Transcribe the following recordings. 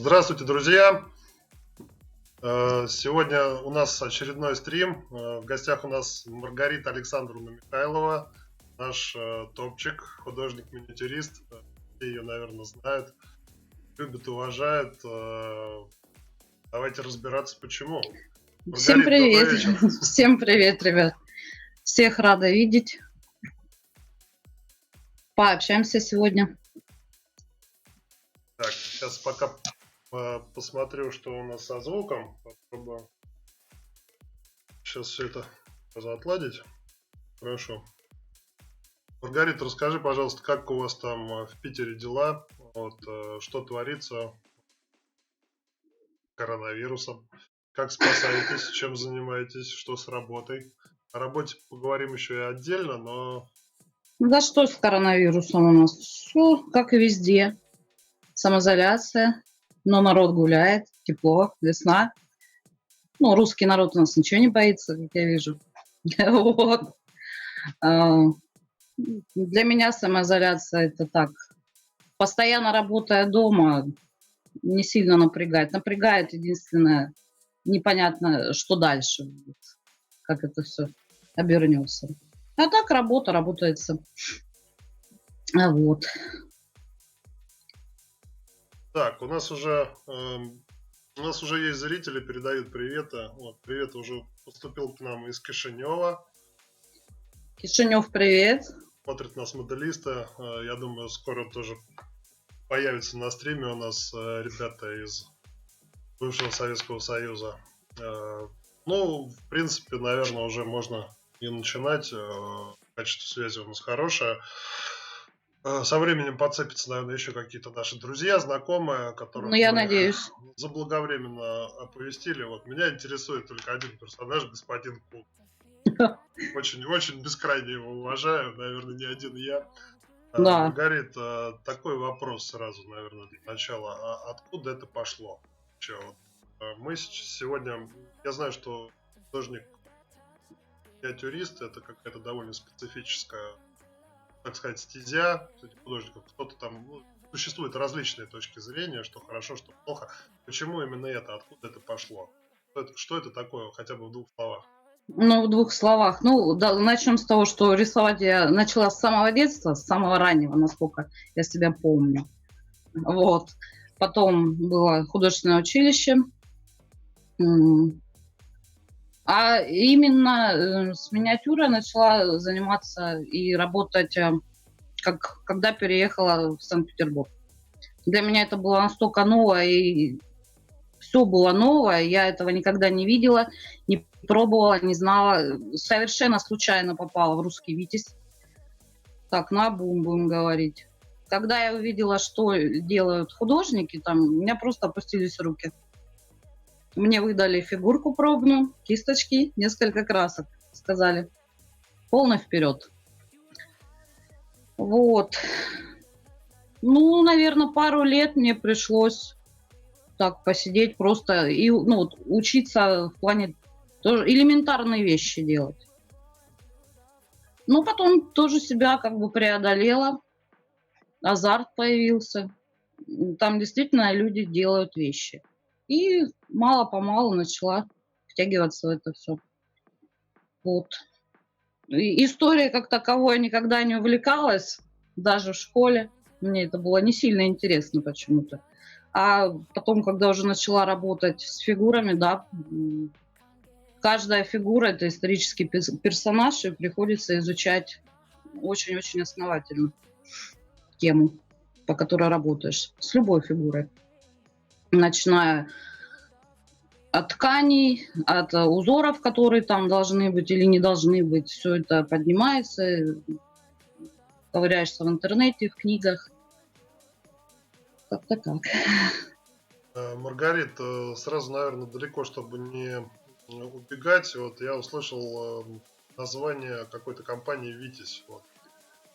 Здравствуйте, друзья! Сегодня у нас очередной стрим. В гостях у нас Маргарита Александровна Михайлова, наш топчик, художник-миниатюрист. Все ее, наверное, знают, любят, уважают. Давайте разбираться, почему. Всем Маргарита, добрый привет. вечер. Всем привет, ребят. Всех рада видеть. Пообщаемся сегодня. Так, сейчас пока посмотрю, что у нас со звуком. Попробую сейчас все это отладить. Хорошо. Маргарита, расскажи, пожалуйста, как у вас там в Питере дела? Что творится с коронавирусом? Как спасаетесь? Чем занимаетесь? Что с работой? О работе поговорим еще и отдельно, но... Да что с коронавирусом у нас? Все как и везде. Самоизоляция. Но народ гуляет. Тепло. Весна. Ну, русский народ у нас ничего не боится, как я вижу. Вот. Для меня самоизоляция это так. Постоянно работая дома, не сильно напрягает. Напрягает единственное, непонятно, что дальше будет, как это все обернется. А так работа работается. Вот. Так, у нас уже есть зрители, передают приветы. Вот, привет уже поступил к нам из Кишинева. Кишинев, привет. Смотрят нас моделисты. Я думаю, скоро тоже появится на стриме у нас ребята из бывшего Советского Союза. Ну, в принципе, наверное, уже можно и начинать. Качество связи у нас хорошее. Со временем подцепятся, наверное, еще какие-то наши друзья, знакомые, которых Я мы надеюсь. заблаговременно оповестили. Вот меня интересует только один персонаж, господин Кун. Очень бескрайне его уважаю, наверное, не один я. Да. Маргарита, такой вопрос сразу, наверное, для начала. А откуда это пошло? Мы сегодня, я знаю, что художник-миниатюрист это какая-то довольно специфическая, так сказать, стезя среди художников. Кто-то там, существуют различные точки зрения, что хорошо, что плохо. Почему именно это? Откуда это пошло? Что это такое, хотя бы в двух словах? Ну, в двух словах. Ну, да, начнем с того, что рисовать я начала с самого детства, с самого раннего, насколько я себя помню. Вот. Потом было художественное училище. А именно с миниатюрой начала заниматься и работать, когда переехала в Санкт-Петербург. Для меня это было настолько ново, и все было новое. Я этого никогда не видела, не пробовала, не знала. Совершенно случайно попала в «Русский Витязь». Так, наобум будем говорить. Когда я увидела, что делают художники, там, у меня просто опустились руки. Мне выдали фигурку пробную, кисточки, несколько красок. Сказали, полный вперед. Вот. Ну, наверное, пару лет мне пришлось так посидеть просто и учиться в плане тоже элементарные вещи делать. Но потом тоже себя как бы преодолела, азарт появился. Там действительно люди делают вещи. И мало-помалу начала втягиваться в это все. Вот. И история как таковой никогда не увлекалась, даже в школе. Мне это было не сильно интересно почему-то. А потом, когда уже начала работать с фигурами, да, каждая фигура – это исторический персонаж, и приходится изучать очень-очень основательно тему, по которой работаешь, с любой фигурой. Начиная от тканей, от узоров, которые там должны быть или не должны быть. Все это поднимается, ковыряешься в интернете, в книгах. Как-то так. Маргарита, сразу, наверное, далеко, чтобы не убегать. Вот я услышал название какой-то компании «Витязь». Вот.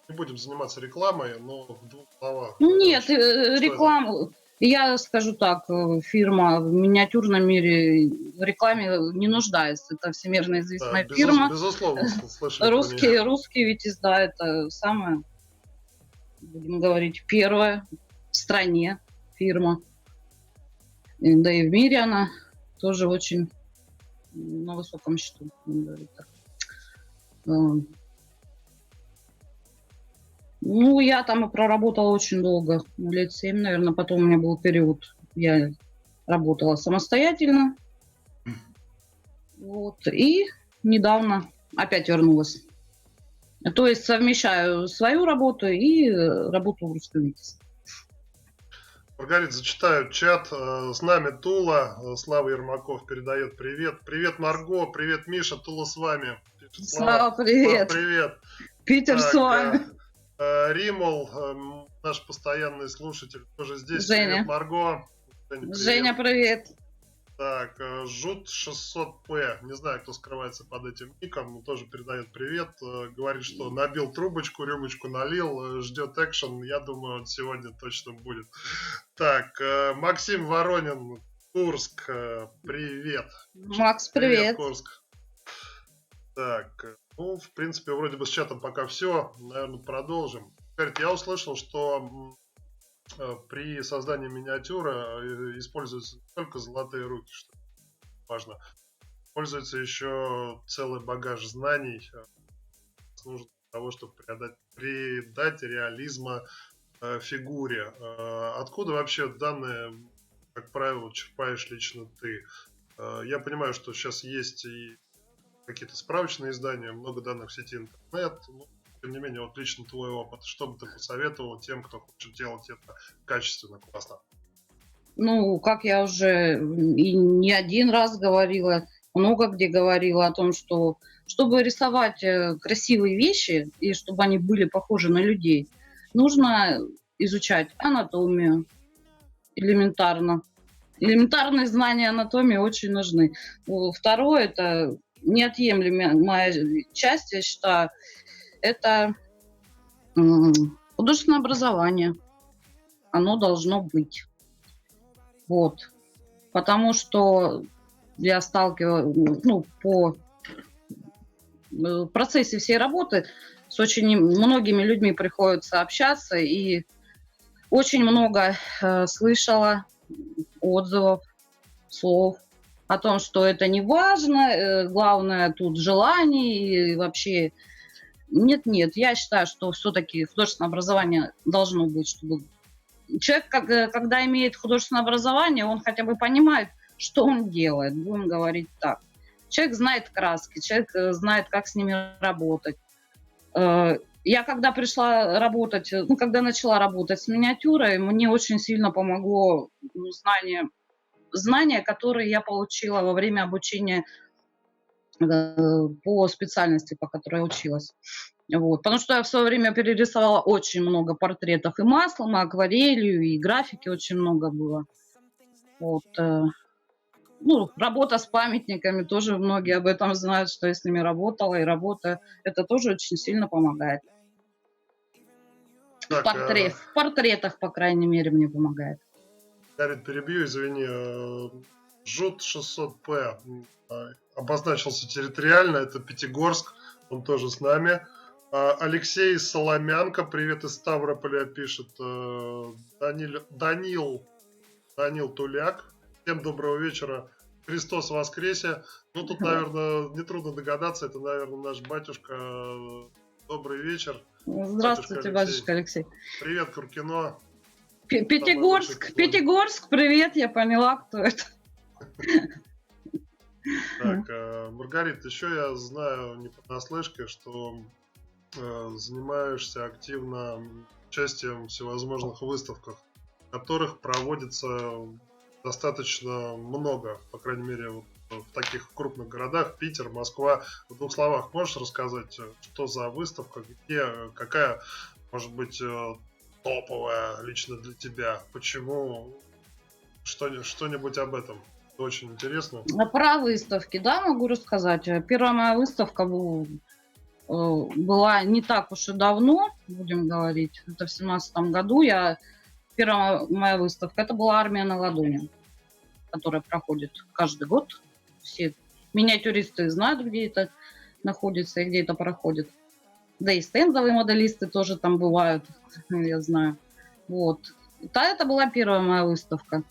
Не будем заниматься рекламой, но в двух словах. Нет, рекламу. Я скажу так, фирма в миниатюрном мире в рекламе не нуждается. Это всемирно известная фирма. Безусловно, слышали Русский Витязь, да, это самая, будем говорить, первая в стране фирма. Да и в мире она тоже очень на высоком счету, будем говорить так. Э, Ну, я там и проработала очень долго, лет 7, наверное. Потом у меня был период, я работала самостоятельно. Вот. И недавно опять вернулась. То есть совмещаю свою работу и работу в русском ВИКИСе. Маргарита, зачитаю чат. С нами Тула. Слава Ермаков передает привет. Привет, Марго. Привет, Миша. Тула с вами. Пишет Слава, Слава, привет. привет. Питер с Так, вами. Римол, наш постоянный слушатель, тоже здесь. Женя. Привет, Марго. Привет. Женя, привет. Так, Жут 600П, не знаю, кто скрывается под этим ником, но тоже передает привет. Говорит, что набил трубочку, рюмочку налил, ждет экшен. Я думаю, он сегодня точно будет. Так, Максим Воронин, Курск, привет. Макс, привет. Курск. Так, ну, в принципе, вроде бы с чатом пока все. Наверное, продолжим. Говорит, я услышал, что при создании миниатюры используются не только золотые руки, что важно. Используется еще целый багаж знаний, нужен для того, чтобы придать реализма фигуре. Откуда вообще данные, как правило, черпаешь лично ты? Я понимаю, что сейчас есть и какие-то справочные издания, много данных в сети интернет, но тем не менее, вот лично твой опыт, что бы ты посоветовал тем, кто хочет делать это качественно, классно? Ну, как я уже и не один раз говорила, много где говорила о том, что чтобы рисовать красивые вещи и чтобы они были похожи на людей, нужно изучать анатомию элементарно. Элементарные знания анатомии очень нужны. Второе, это неотъемлемая часть, я считаю, это художественное образование. Оно должно быть. Вот. Потому что я сталкиваюсь, ну, по процессе всей работы с очень многими людьми приходится общаться, и очень много слышала отзывов, слов о том, что это не важно, главное тут желание и вообще... Нет, я считаю, что все-таки художественное образование должно быть, чтобы человек, когда имеет художественное образование, он хотя бы понимает, что он делает, будем говорить так. Человек знает краски, человек знает, как с ними работать. Я когда пришла работать, ну, когда начала работать с миниатюрой, мне очень сильно помогло знания, которые я получила во время обучения по специальности, по которой я училась. Вот. Потому что я в свое время перерисовала очень много портретов и маслом, и акварелью, и графики очень много было. Вот. Ну, работа с памятниками, тоже многие об этом знают, что я с ними работала и работаю. Это тоже очень сильно помогает. Так, В портретах, по крайней мере, мне помогает. Гарри, перебью, извини. Жут 600П обозначился территориально, это Пятигорск, он тоже с нами. Алексей Соломянко, привет из Ставрополя, пишет. Данил Туляк, всем доброго вечера. Христос воскресе. Ну, тут, наверное, нетрудно догадаться, это, наверное, наш батюшка. Добрый вечер. Здравствуйте, батюшка Алексей. Привет, Куркино. Пятигорск, привет, я поняла, кто это. Так, Маргарита, еще я знаю не понаслышке, что занимаешься активно участием в всевозможных выставках, которых проводится достаточно много, по крайней мере, в таких крупных городах, Питер, Москва. В двух словах можешь рассказать, что за выставка, где, какая, может быть, топовая лично для тебя, почему, что-нибудь об этом? Очень интересно. Про выставки, да, могу рассказать. Первая моя выставка была не так уж и давно, будем говорить. Это в 2017 году. Первая моя выставка, это была «Армия на ладони», которая проходит каждый год. Все миниатюристы знают, где это находится и где это проходит. Да и стендовые моделисты тоже там бывают, я знаю. Вот. Это была первая моя выставка.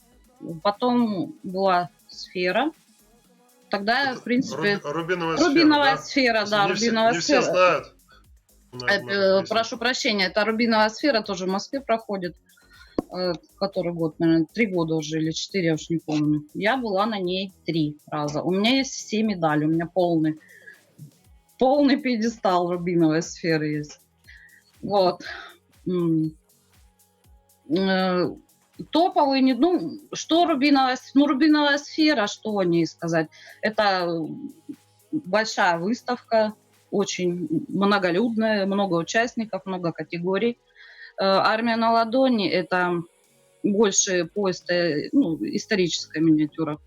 Потом была сфера. Тогда, Это в принципе, рубиновая сфера, рубиновая да? сфера, да, Не все, рубиновая не все сфера. знают. Надо объяснить. Прошу прощения, это рубиновая сфера тоже в Москве проходит. Который год, наверное, 3 года уже или 4, я уж не помню. Я была на ней 3 раза. У меня есть все медали, у меня полный пьедестал рубиновой сферы есть. Вот. Топовый, ну, что рубиновая сфера, что о ней сказать. Это большая выставка, очень многолюдная, много участников, много категорий. Армия на ладони — это больше поезд, историческая миниатюра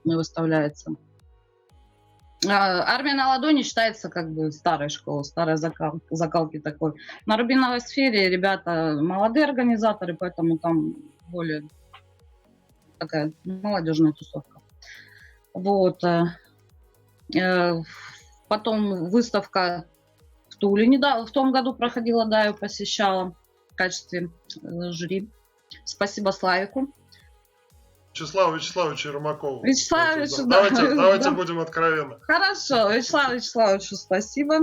выставляется. Армия на ладони считается как бы старой школой, старой закалки такой. На рубиновой сфере ребята молодые организаторы, поэтому там более такая молодежная тусовка. Вот. Потом выставка в Туле в том году проходила, да, я посещала в качестве жюри. Спасибо Славику. Вячеславу Вячеславовичу Ермакову. Вячеславовичу, да. Давайте будем откровенны. Хорошо, Вячеславу Вячеславовичу спасибо.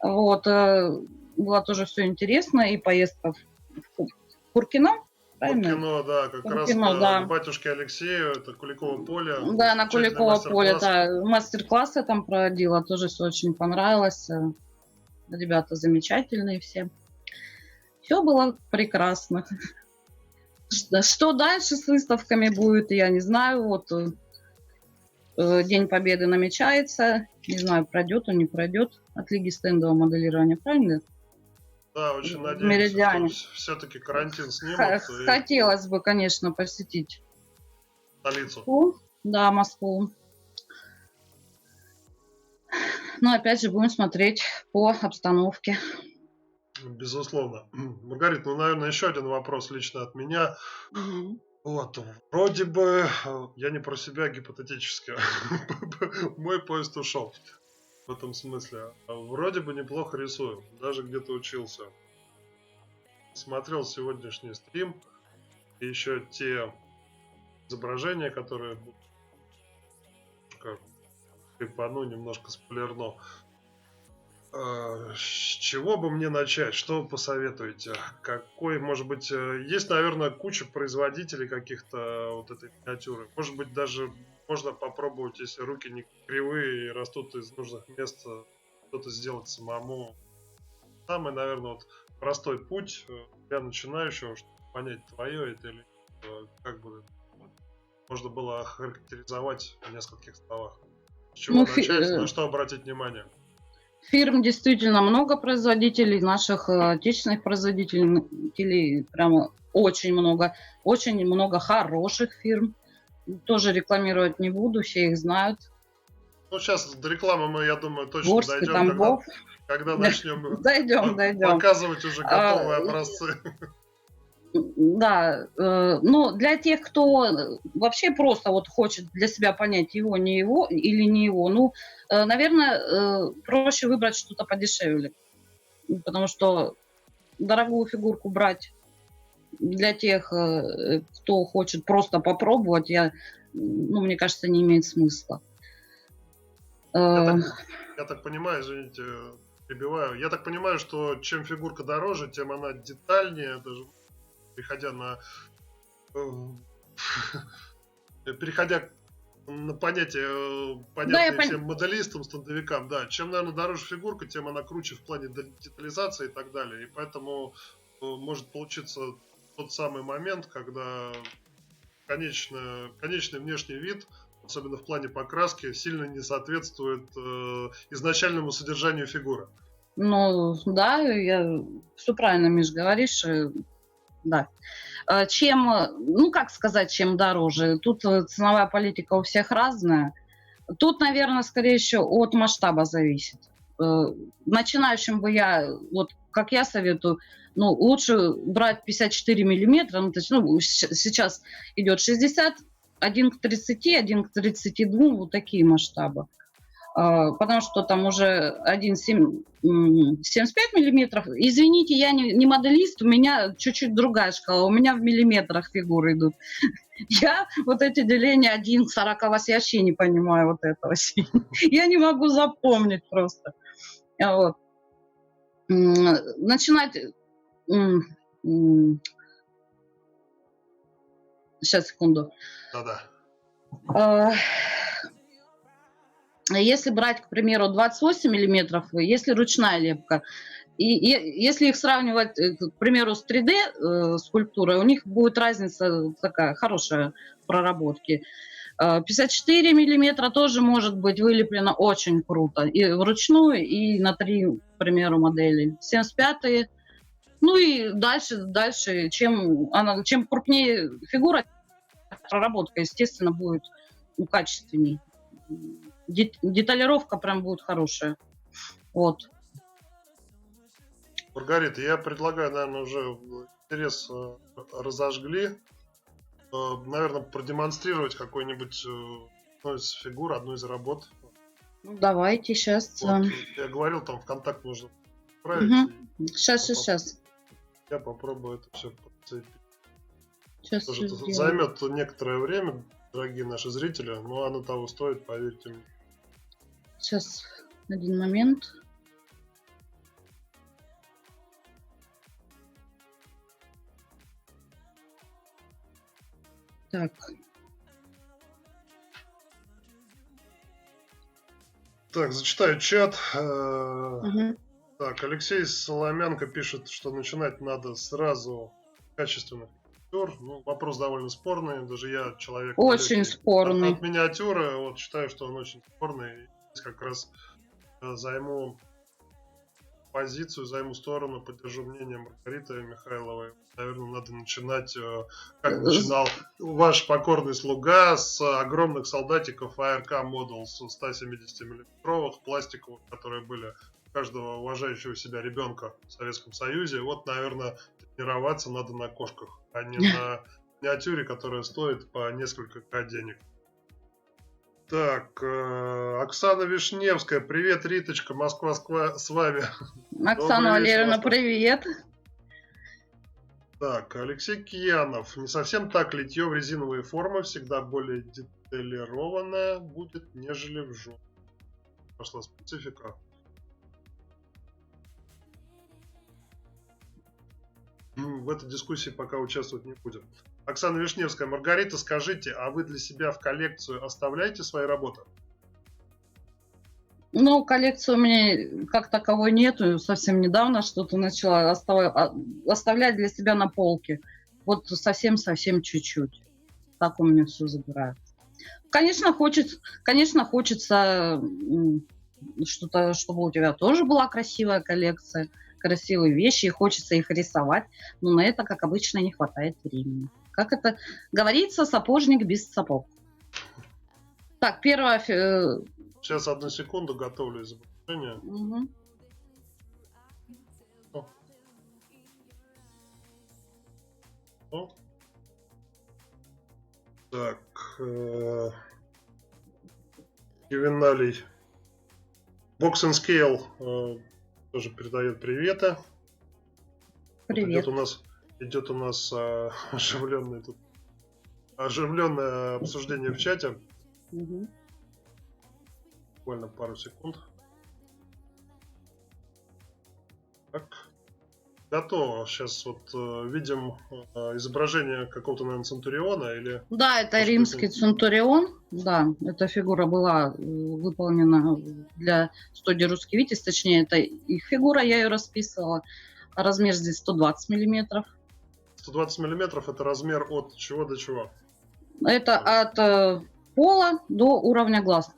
Вот. Было тоже все интересно. И поездка в Куркино. Куркино, да, как Куркино, раз да. к батюшке Алексею, это Куликово поле. Да, на Куликово поле, да. Мастер-классы там проводила, тоже все очень понравилось. Ребята замечательные все. Все было прекрасно. Что дальше с выставками будет, я не знаю. Вот День Победы намечается. Не знаю, пройдет он, не пройдет. От Лиги стендового моделирования, правильно? Да, очень надеюсь, что все-таки карантин снимут. Хотелось бы, конечно, посетить столицу. Да, Москву. Но опять же будем смотреть по обстановке. Безусловно. Маргарита, наверное, еще один вопрос лично от меня. Вот, вроде бы, я не про себя гипотетически, мой поезд ушел в этом смысле. Вроде бы неплохо рисую, даже где-то учился. Смотрел сегодняшний стрим, и еще те изображения, которые немножко спойлерно. С чего бы мне начать? Что вы посоветуете? Какой, может быть, есть, наверное, куча производителей каких-то вот этой миниатюры. Может быть, даже можно попробовать, если руки не кривые и растут из нужных мест, что-то сделать самому. Самый, наверное, вот простой путь для начинающего, чтобы понять, твое это или как бы можно было охарактеризовать в нескольких словах. С чего начать, на что обратить внимание? Фирм действительно много, производителей, наших отечественных производителей прямо очень много хороших фирм. Тоже рекламировать не буду, все их знают. Ну, сейчас до рекламы мы, я думаю, точно дойдем, когда начнем дойдем. Показывать уже готовые образцы. Да, но для тех, кто вообще просто вот хочет для себя понять, его, не его или не его, ну, наверное, проще выбрать что-то подешевле, потому что дорогую фигурку брать для тех, кто хочет просто попробовать, мне кажется, не имеет смысла. Я так понимаю, извините, перебиваю, я так понимаю, что чем фигурка дороже, тем она детальнее, даже переходя на понятие всем моделистам, стендовикам, да, чем, наверное, дороже фигурка, тем она круче в плане детализации и так далее. И поэтому может получиться тот самый момент, когда конечный внешний вид, особенно в плане покраски, сильно не соответствует изначальному содержанию фигуры. Ну, да, все правильно, Миш, говоришь. Да. Чем дороже? Тут ценовая политика у всех разная. Тут, наверное, скорее еще от масштаба зависит. Начинающим бы как я советую, лучше брать 54 миллиметра. Сейчас идет 60, 1 к 30, 1 к 32, вот такие масштабы. Потому что там уже 1,75 миллиметров. Извините, я не моделист, у меня чуть-чуть другая шкала. У меня в миллиметрах фигуры идут. Я вот эти деления 1 к 48 вообще не понимаю вот этого. Я не могу запомнить просто. Вот. Начинать... Сейчас, секунду. Да-да. Если брать, к примеру, 28 миллиметров, если ручная лепка, и если их сравнивать, к примеру, с 3D скульптурой, у них будет разница такая хорошая в проработке. 54 миллиметра тоже может быть вылеплено очень круто. И вручную, и на 3, к примеру, модели. 75-е. Ну и дальше, чем крупнее фигура, проработка, естественно, будет качественней. Деталировка прям будет хорошая. Вот. Маргарита, я предлагаю, наверное, уже интерес разожгли. Наверное, продемонстрировать какой-нибудь одну из фигур, одну из работ. Ну, давайте сейчас. Вот, я говорил, там в контакт нужно отправить. Угу. Сейчас. Я попробую это все подцепить. Сейчас это займет некоторое время, дорогие наши зрители, но оно того стоит, поверьте мне. Сейчас, один момент. Так. Так, зачитаю чат. Угу. Так, Алексей Соломянко пишет, что начинать надо сразу качественных миниатюр. Ну, вопрос довольно спорный. Даже я человек... Очень спорный. От миниатюры, вот считаю, что он очень спорный. Здесь как раз займу позицию, займу сторону, поддержу мнение Маргариты Михайловой. Наверное, надо начинать, как начинал ваш покорный слуга, с огромных солдатиков АРК Models 170-миллиметровых, пластиковых, которые были у каждого уважающего себя ребенка в Советском Союзе. Вот, наверное, тренироваться надо на кошках, а не на миниатюре, которая стоит по несколько денег. Так, Оксана Вишневская. Привет, Риточка. Москва с вами. Оксана Валерьевна, привет. Так, Алексей Киянов. Не совсем так. Литье в резиновые формы всегда более деталированное будет, нежели в жопу. Пошла специфика. В этой дискуссии пока участвовать не будем. Оксана Вишневская. Маргарита, скажите, а вы для себя в коллекцию оставляете свои работы? Ну, коллекции у меня как таковой нету. Совсем недавно что-то начала оставлять для себя на полке. Вот совсем чуть-чуть. Так у меня все забирают. Конечно, хочется что-то, чтобы у тебя тоже была красивая коллекция, красивые вещи, и хочется их рисовать. Но на это, как обычно, не хватает времени. Как это говорится, сапожник без сапог. Так, первое... Сейчас, одну секунду, готовлю изображение. Угу. Так. Ювеналий. Box and Scale тоже передает приветы. Привет. Вот идет у нас оживленное обсуждение в чате. Угу. Буквально пару секунд. Так. Готово. Сейчас вот видим изображение какого-то, наверное, Центуриона или... Да, это римский Центурион. Да, эта фигура была выполнена для студии «Русский Витязь». Точнее, это их фигура, я ее расписывала. Размер здесь 120 миллиметров. 120 миллиметров — это размер от чего до чего? Это от пола до уровня глаз.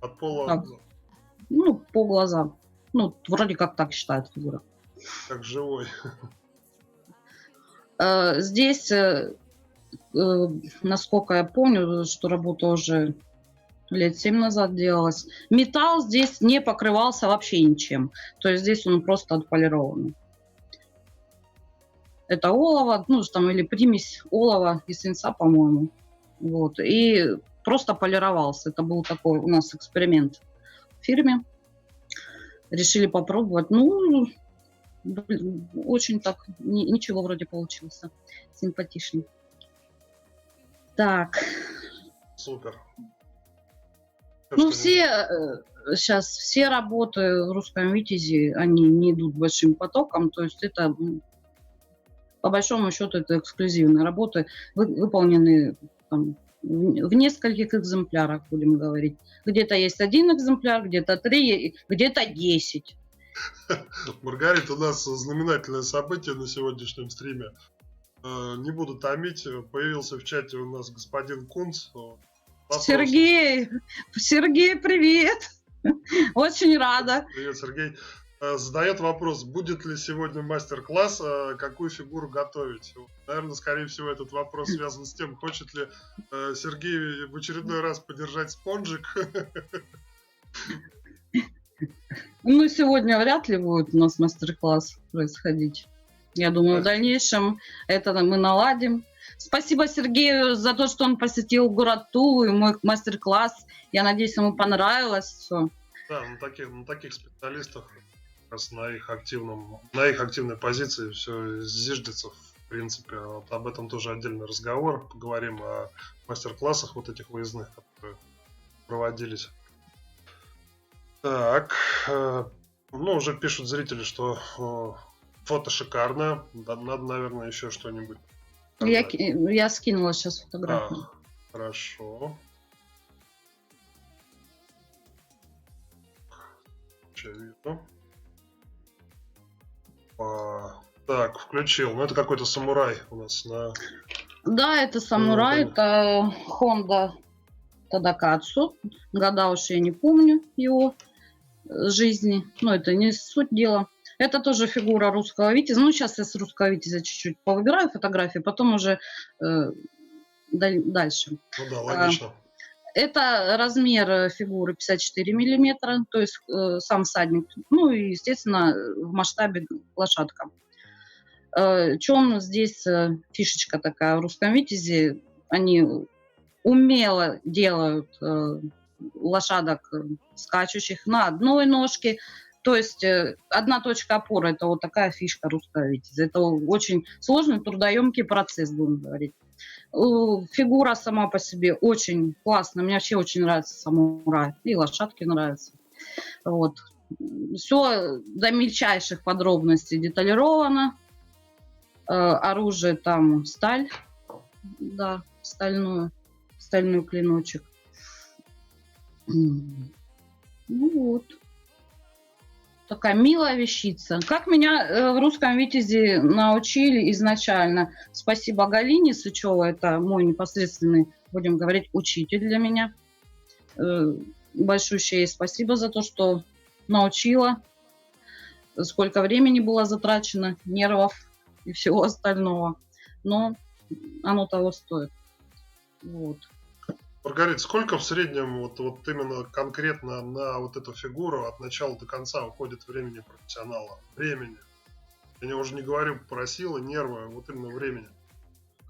От пола? Так. Ну, по глазам. Ну, вроде как так считает фигура. Как живой. Здесь, насколько я помню, что работа уже лет 7 назад делалась, металл здесь не покрывался вообще ничем. То есть здесь он просто отполированный. Это олово, ну, там, или примесь олова и свинца, по-моему. Вот. И просто полировался. Это был такой у нас эксперимент в фирме. Решили попробовать. Ну, очень так, ничего вроде получился. Симпатичный. Так, Супер. ну все сейчас все работы в «Русском Витязе», они не идут большим потоком, то есть это по большому счету это эксклюзивные работы, выполнены там, в нескольких экземплярах, будем говорить. Где-то есть 1 экземпляр, где-то 3, где-то 10. Маргарита, у нас знаменательное событие на сегодняшнем стриме. Не буду томить, появился в чате у нас господин Кунц. Сергей, привет! Очень рада. Привет, Сергей. Задает вопрос, будет ли сегодня мастер-класс, какую фигуру готовить. Наверное, скорее всего, этот вопрос связан с тем, хочет ли Сергей в очередной раз подержать спонжик. Ну, сегодня вряд ли будет у нас мастер-класс происходить. Я думаю, в дальнейшем это мы наладим. Спасибо Сергею за то, что он посетил город Тулу и мой мастер-класс. Я надеюсь, ему понравилось все. Да, на таких специалистах, на их активной позиции все зиждется, в принципе. Вот об этом тоже отдельный разговор. Поговорим о мастер-классах вот этих выездных, которые проводились. Так, ну, уже пишут зрители, что фото шикарное. Надо, наверное, еще что-нибудь. Я скинула сейчас фотографию. Хорошо. Сейчас вижу. Так, включил. Ну, это какой-то самурай у нас на... Да, это самурай, это Honda Тадакатсу. Года уж я не помню его жизни. Но это не суть дела. Это тоже фигура русского витязя. Ну, сейчас я с русского витязя чуть-чуть повыбираю фотографии, потом уже дальше. Ну да, логично. Это размер фигуры 54 миллиметра, то есть сам всадник. Ну и, естественно, в масштабе лошадка. В чем здесь фишечка такая в русском витязе? Они умело делают лошадок скачущих на одной ножке. То есть одна точка опоры – это вот такая фишка русского витязя. Это очень сложный, трудоемкий процесс, будем говорить. Фигура сама по себе очень классная. Мне вообще очень нравится самурай. И лошадки нравятся. Вот. Все до мельчайших подробностей деталировано. Оружие там сталь. Да, стальной клиночек. Ну вот. Такая милая вещица. Как меня в русском витязе научили изначально. Спасибо Галине Сычевой, это мой непосредственный, будем говорить, учитель для меня. Большущее ей спасибо за то, что научила. Сколько времени было затрачено, нервов и всего остального. Но оно того стоит. Вот. Маргарита, сколько в среднем вот именно конкретно на вот эту фигуру от начала до конца уходит времени профессионала? Времени. Я уже не говорю про силы, нервы, вот именно времени.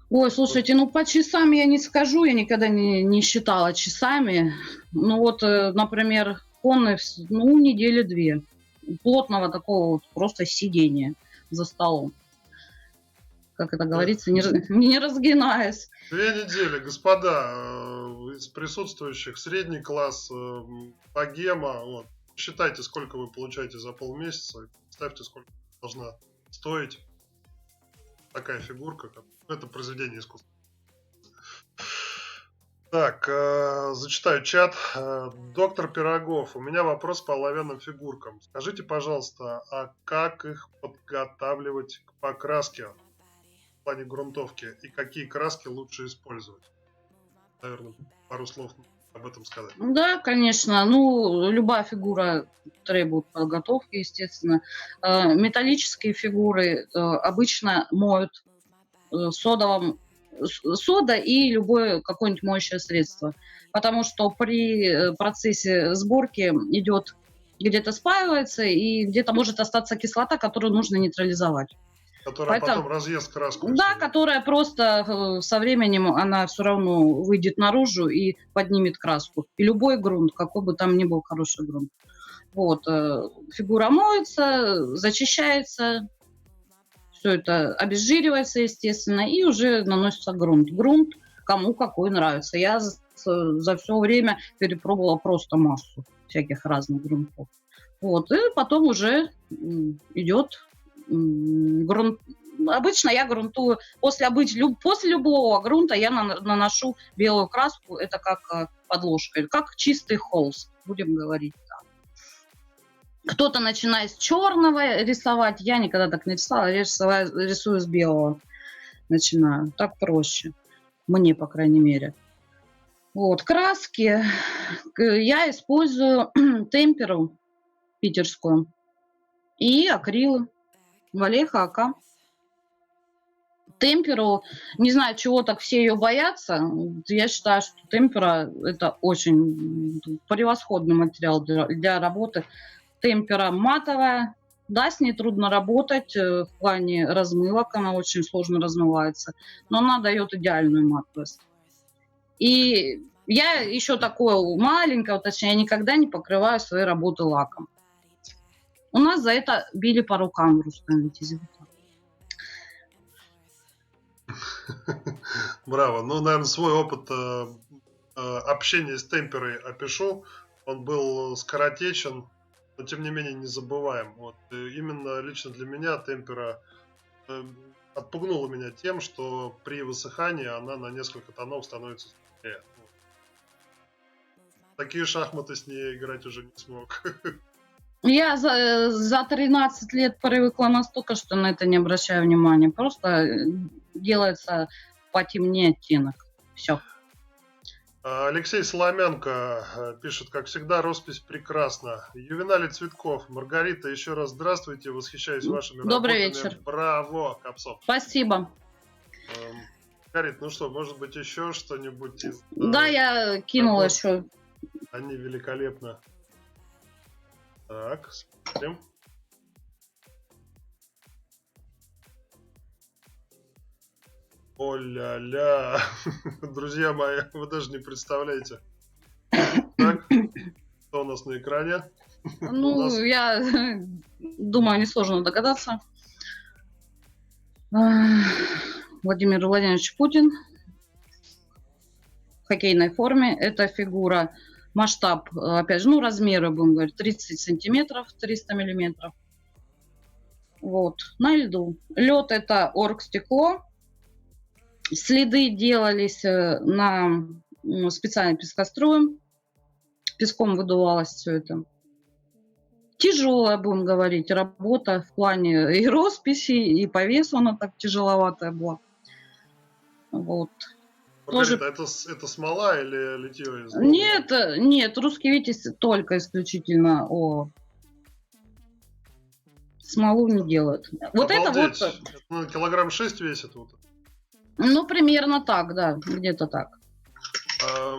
Ой, слушайте, ну по часам я не скажу, я никогда не считала часами. Ну вот, например, конный, ну, недели 2. Плотного такого вот просто сидения за столом. Как это говорится, не разгинаясь. 2 недели, господа, из присутствующих средний класс, богема, вот. Считайте, сколько вы получаете за полмесяца, ставьте, сколько должна стоить такая фигурка, это произведение искусства. Так, зачитаю чат. Доктор Пирогов, у меня вопрос по оловянным фигуркам. Скажите, пожалуйста, а как их подготавливать к покраске в плане грунтовки и какие краски лучше использовать? Наверное, пару слов об этом сказать. Да, конечно. Ну, любая фигура требует подготовки, естественно. Металлические фигуры обычно моют сода и любое какое-нибудь моющее средство. Потому что при процессе сборки идет, где-то спаивается и где-то может остаться кислота, которую нужно нейтрализовать. Которая потом разъест краску. Да, которая просто со временем, она все равно выйдет наружу и поднимет краску. И любой грунт, какой бы там ни был хороший грунт. Вот. Фигура моется, зачищается, все это обезжиривается, естественно, и уже наносится грунт. Грунт кому какой нравится. Я за все время перепробовала просто массу всяких разных грунтов. Вот, и потом уже идет грунт. Обычно я грунтую после любого грунта я наношу белую краску, это как подложка, как чистый холст, будем говорить так. Кто-то начинает с черного рисовать, я никогда так не рисовала, я рисую с белого, начинаю, так проще, мне, по крайней мере. Вот, краски я использую темперу питерскую и акрилы, Валеха, АК. Темперу, не знаю, чего так все ее боятся. Я считаю, что темпера это очень превосходный материал для работы. Темпера матовая, да, с ней трудно работать в плане размывок, она очень сложно размывается, но она дает идеальную матовость. И я еще такое маленькое, точнее, я никогда не покрываю свои работы лаком. У нас за это били по рукам в Рустаме Витязеве. Браво. Ну, наверное, свой опыт общения с темперой опишу. Он был скоротечен, но тем не менее незабываем. Вот. И именно лично для меня темпера отпугнула меня тем, что при высыхании она на несколько тонов становится светлее. Вот. Такие шахматы с ней играть уже не смог. Я за 13 лет привыкла настолько, что на это не обращаю внимания. Просто делается потемнее оттенок. Все. Алексей Соломянко пишет, как всегда, роспись прекрасна. Ювеналий Цветков. Маргарита, еще раз здравствуйте, восхищаюсь вашими Добрый работами. вечер. Браво, Капсоп. Спасибо. Маргарита, ну что, может быть еще что-нибудь из... Да, я кинула еще. Они великолепны. Так, смотрим. О-ля-ля. Друзья мои, вы даже не представляете. Так, что у нас на экране? Ну, я думаю, несложно догадаться. Владимир Владимирович Путин в хоккейной форме. Это фигура, масштаб, опять же, ну, размеры, будем говорить, 30 сантиметров, 300 миллиметров. Вот, на льду. Лед это оргстекло. Следы делались на специальным пескоструем. Песком выдувалось все это. Тяжелая, будем говорить, работа в плане и росписи, и по весу она так тяжеловатая была. Вот. Маргарита, это смола или литье? Нет, русский Витязь только исключительно смолу не делают. Вот Обалдеть. это вот... Это килограмм 6 весит вот. Ну, примерно так, да, где-то так.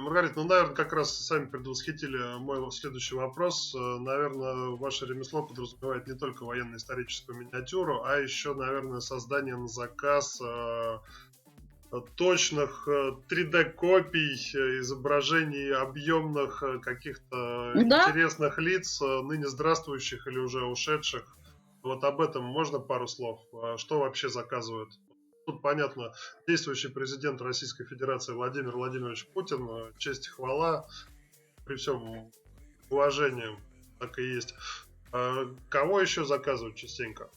Маргарита, ну, наверное, как раз сами предвосхитили мой следующий вопрос. Наверное, ваше ремесло подразумевает не только военно-историческую миниатюру, а еще, наверное, создание на заказ точных 3D-копий, изображений объемных каких-то интересных лиц, ныне здравствующих или уже ушедших. Вот об этом можно пару слов? Что вообще заказывают? Тут, понятно, действующий президент Российской Федерации Владимир Владимирович Путин, честь и хвала, при всем уважении, так и есть. Кого еще заказывают частенько?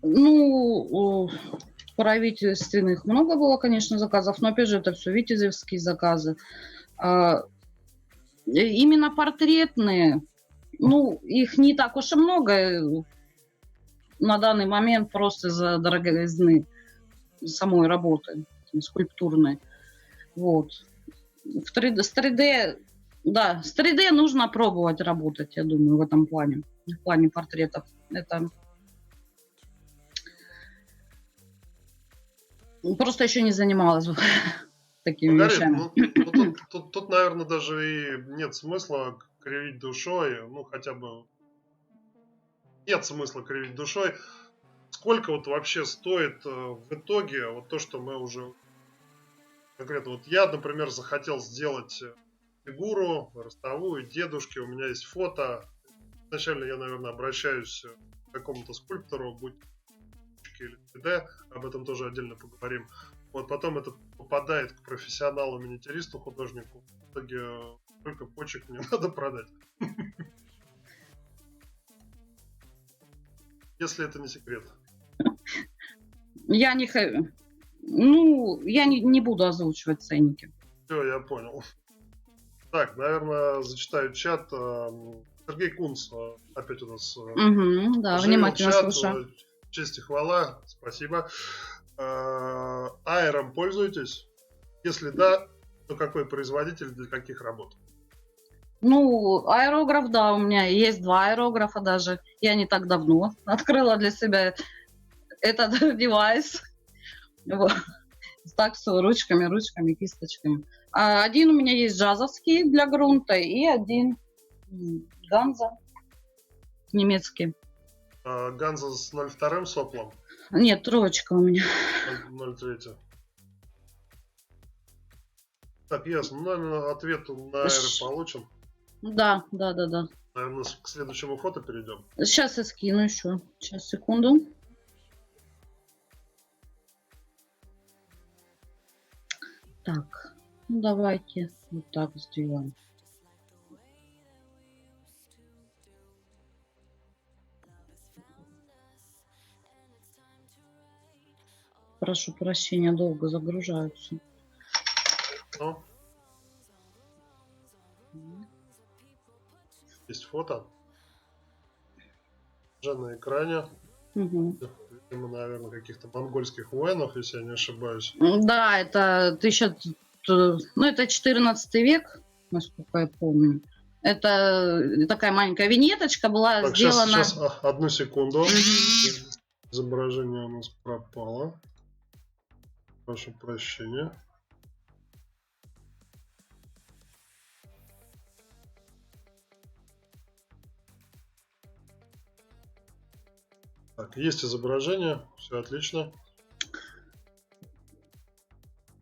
Ну, правительственных много было, конечно, заказов, но, опять же, это все витязевские заказы. Именно портретные, ну, их не так уж и много на данный момент просто из-за дороговизны самой работы скульптурной. Вот. С 3D, да, с 3D нужно пробовать работать, я думаю, в этом плане, в плане портретов. Это просто еще не занималась такими вещами. Ну, тут, наверное, даже и нет смысла кривить душой, ну, хотя бы нет смысла кривить душой. Сколько вот вообще стоит в итоге вот то, что мы уже конкретно... Вот я, например, захотел сделать фигуру ростовую дедушки, у меня есть фото. Изначально я, наверное, обращаюсь к какому-то скульптору, будь пластика или 3D, об этом тоже отдельно поговорим. Вот потом это попадает к профессионалу, миниатюристу, художнику. В итоге только почек мне надо продать. Если это не секрет. Я не буду озвучивать ценники. Все, я понял. Так, наверное, зачитаю чат. Сергей Кунц опять у нас Да, внимательно слушаю. Честь и хвала, спасибо. Аэром пользуетесь? Если да, то какой производитель для каких работ? Ну, аэрограф, да, у меня есть 2 аэрографа даже. Я не так давно открыла для себя этот девайс. Вот. Так все, ручками, кисточками. Один у меня есть джазовский для грунта и один Ганза немецкий. Ганза с 0,2 соплом? Нет, 3 у меня. 0,3. Так, ясно. Ну, наверное, ответ на аэро получим. Да. Наверное, к следующему фото перейдем. Сейчас я скину еще. Сейчас, секунду. Так, ну давайте вот так сделаем. Прошу прощения, долго загружаются. Ну. Есть фото. Уже на экране. Угу. Видимо, наверное, каких-то монгольских воинов, если я не ошибаюсь. Да, это это 14 век, насколько я помню. Это такая маленькая виньеточка была так, сделана. Сейчас, одну секунду. Изображение у нас пропало. Прошу прощения. Так, есть изображение, все отлично.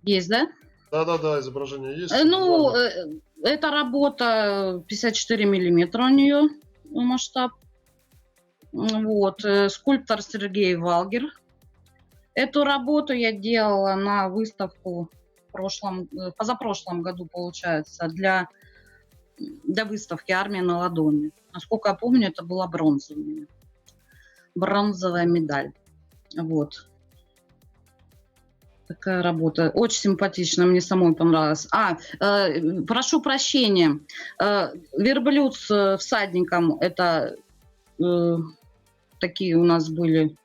Есть, да? Да, изображение есть. Ну, эта работа 54 миллиметра у нее масштаб. Вот, скульптор Сергей Валгер. Эту работу я делала на выставку позапрошлом году, получается, для выставки «Армия на ладони». Насколько я помню, это была бронзовая медаль. Вот. Такая работа. Очень симпатично, мне самой понравилось. Прошу прощения. Верблюд с всадником, это такие у нас были.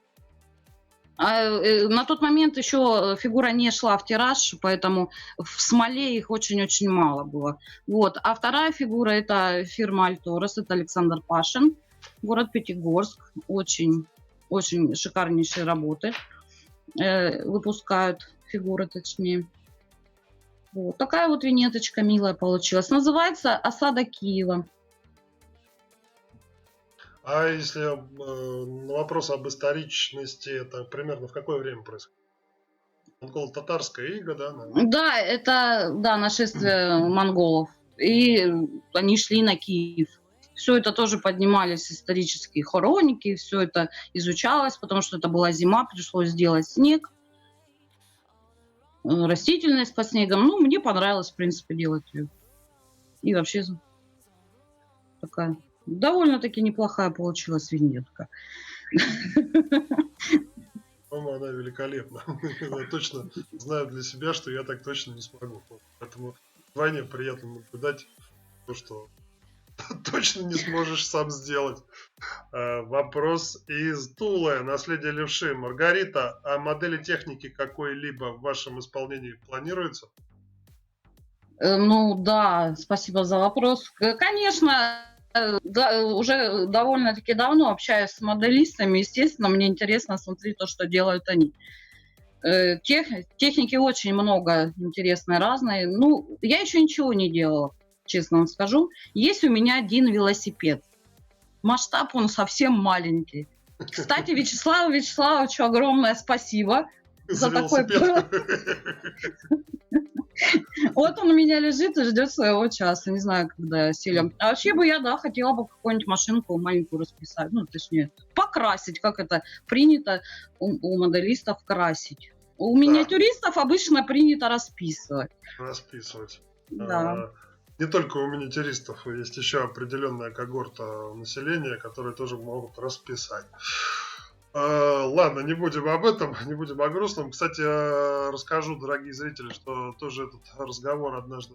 На тот момент еще фигура не шла в тираж, поэтому в смоле их очень-очень мало было. Вот. А вторая фигура — это фирма Альторос, это Александр Пашин, город Пятигорск. Очень шикарнейшие работы выпускают, фигуры точнее. Вот. Такая вот винеточка милая получилась. Называется «Осада Киева». А если на вопрос об историчности, это примерно в какое время происходит? Монголо-татарская ига, да? Наверное? Да, это нашествие монголов. И они шли на Киев. Все это тоже поднимались исторические хроники, все это изучалось, потому что это была зима, пришлось сделать снег, растительность под снегом. Ну, мне понравилось, в принципе, делать ее. И вообще такая довольно-таки неплохая получилась виньетка. По-моему, она великолепна. Я точно знаю для себя, что я так точно не смогу. Поэтому вдвойне приятно наблюдать то, что точно не сможешь сам сделать. Вопрос из Тулы. Наследие левши. Маргарита, а модели техники какой-либо в вашем исполнении планируется? Ну да, спасибо за вопрос. Конечно, да, уже довольно-таки давно общаюсь с моделистами. Естественно, мне интересно смотреть то, что делают они. Техники очень много интересной, разной. Ну, я еще ничего не делала, честно вам скажу. Есть у меня один велосипед. Масштаб он совсем маленький. Кстати, Вячеславу Вячеславовичу огромное спасибо за такой... Вот он у меня лежит и ждет своего часа. Не знаю, когда силим. А вообще бы я, да, хотела бы какую-нибудь машинку маленькую расписать. Ну, точнее, покрасить, как это принято у моделистов красить. У Да, миниатюристов обычно принято расписывать. расписывать. Да. Не только у миниатюристов, есть еще определенная когорта населения, которые тоже могут расписать. Ладно, не будем об этом, не будем о грустном. Кстати, расскажу, дорогие зрители, что тоже этот разговор однажды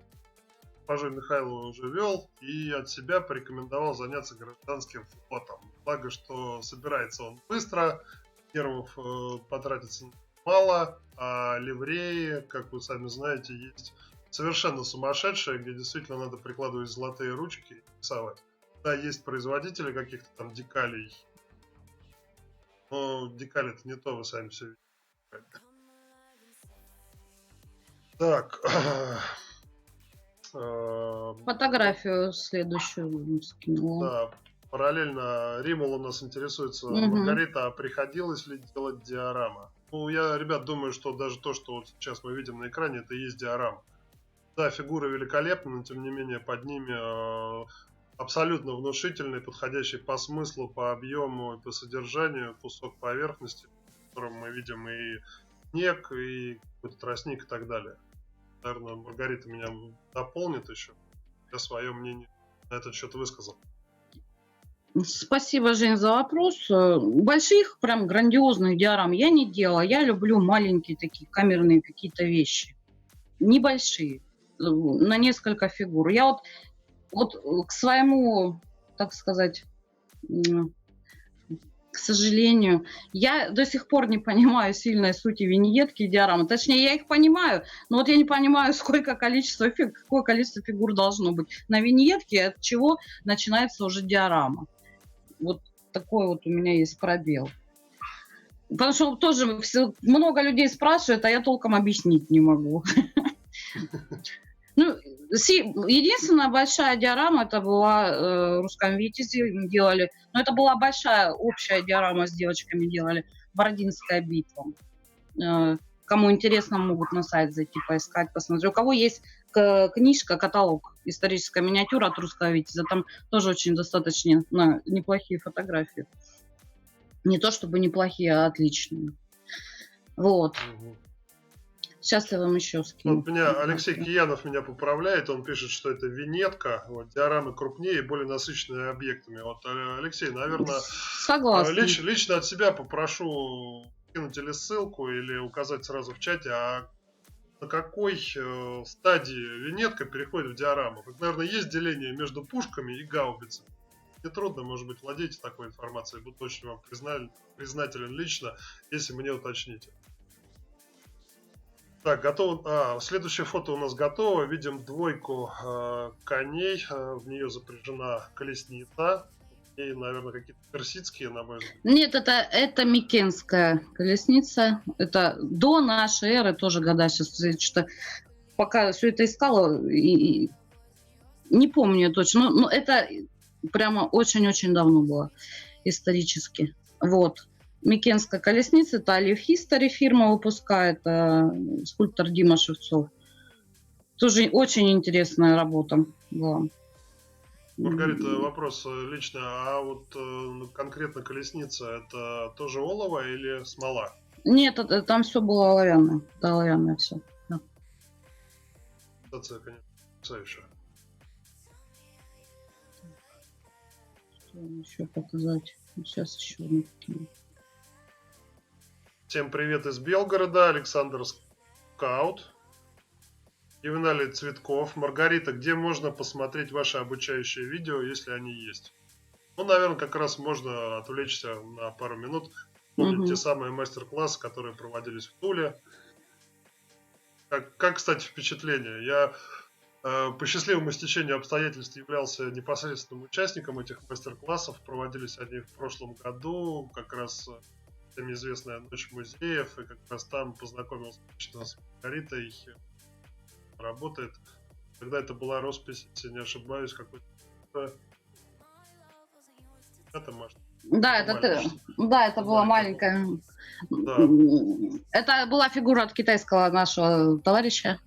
госпожой Михайловой уже вел и от себя порекомендовал заняться гражданским флотом. Благо, что собирается он быстро, нервов потратится мало, а ливреи, как вы сами знаете, есть совершенно сумасшедшие, где действительно надо прикладывать золотые ручки и рисовать. Да, есть производители каких-то там декалей, но декали это не то, вы сами все видите. Так. Фотографию следующую скинула. Да, параллельно Римул у нас интересуется. Мгм. Маргарита, а приходилось ли делать диорама? Ну, я, ребят, думаю, что даже то, что вот сейчас мы видим на экране, это и есть диорама. Да, фигуры великолепны, но тем не менее под ними абсолютно внушительный, подходящий по смыслу, по объему и по содержанию кусок поверхности, в котором мы видим и снег, и какой-то тростник и так далее. Наверное, Маргарита меня дополнит еще. Я свое мнение на этот счет высказал. Спасибо, Жень, за вопрос. Больших, прям грандиозных диорам я не делала. Я люблю маленькие такие камерные какие-то вещи. Небольшие. На несколько фигур. Я вот к своему, так сказать, к сожалению, я до сих пор не понимаю сильной сути виньетки и диорамы. Точнее, я их понимаю, но вот я не понимаю, какое количество фигур должно быть на виньетке, от чего начинается уже диорама. Вот такой вот у меня есть пробел. Потому что тоже много людей спрашивают, а я толком объяснить не могу. Ну, единственная большая диорама, это была в Русском Витязе, мы делали, но это была большая общая диорама с девочками делали, Бородинская битва. Кому интересно, могут на сайт зайти, поискать, посмотреть. У кого есть книжка, каталог, историческая миниатюра от Русского Витязя, там тоже очень достаточно неплохие фотографии. Не то чтобы неплохие, а отличные. Вот. Сейчас я вам еще скину. Вот меня Алексей Киянов меня поправляет, он пишет, что это винетка, вот, диорамы крупнее и более насыщенные объектами. Вот, Алексей, наверное, согласна. Лично от себя попрошу кинуть или ссылку, или указать сразу в чате, а на какой стадии винетка переходит в диораму. Как, наверное, есть деление между пушками и гаубицами. Мне трудно, может быть, владеете такой информацией, буду очень вам признателен лично, если мне уточните. Так, готово. Следующее фото у нас готово. Видим двойку коней. В нее запряжена колесница. И, наверное, какие-то персидские, на мой взгляд. Нет, это микенская колесница. Это до нашей эры тоже года сейчас. Что пока все это искала, и не помню точно. Но это прямо очень-очень давно было исторически. Вот. Микенская колесница, это Alive History фирма выпускает, скульптор Дима Шевцов. Тоже очень интересная работа была. Маргарита, вопрос лично, а вот конкретно колесница, это тоже олово или смола? Нет, там все было оловянное. Да, оловянное все. Да. Это, конечно, потрясающе. Что еще показать? Сейчас еще накину. Всем привет из Белгорода, Александр Скаут, Ювеналий Цветков. Маргарита, где можно посмотреть ваши обучающие видео, если они есть? Ну, наверное, как раз можно отвлечься на пару минут. Помните те самые мастер-классы, которые проводились в Туле. Как, кстати, впечатление? Я по счастливому стечению обстоятельств являлся непосредственным участником этих мастер-классов. Проводились они в прошлом году, как раз всем известная Ночь музеев, и как раз там познакомился лично с Маргаритой, работает. Тогда это была роспись, если не ошибаюсь, какой-то... Это может... Да, это была маленькая. Да. Это была фигура от китайского нашего товарища.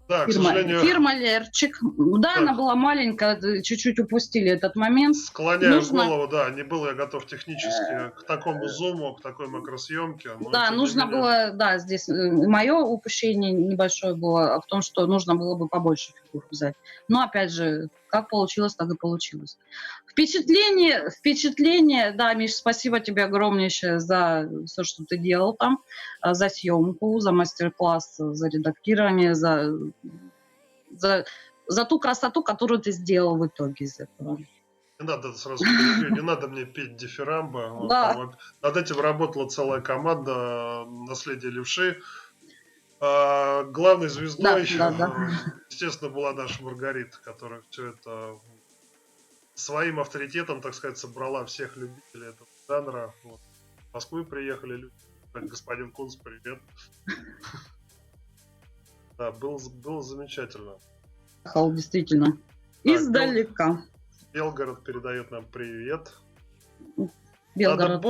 Да, к Фирма, сожалению, фирма Лерчик. Да, она так, была маленькая, чуть-чуть упустили этот момент. склоняю Нужно, голову, да, не был я готов технически к такому зуму, к такой макросъемке, но да, тем не нужно менее, было, да, здесь мое упущение небольшое было в том, что нужно было бы побольше фигур взять. Но опять же, как получилось, так и получилось. Впечатление, да, Миш, спасибо тебе огромнейшее за все, что ты делал там, за съемку, за мастер-класс, за редактирование, за, за ту красоту, которую ты сделал в итоге из этого. не надо, сразу перебью, не надо мне петь дифирамбы. Вот, Да, там, над этим работала целая команда «Наследие левши». Главной да, звездой, да, да. естественно, была наша Маргарита, которая все это своим авторитетом, так сказать, собрала всех любителей этого жанра. Вот. В Москву приехали люди. Господин Кунц, привет. Да, было замечательно. Действительно. Так, Издалека. Белгород передает нам привет. Белгород,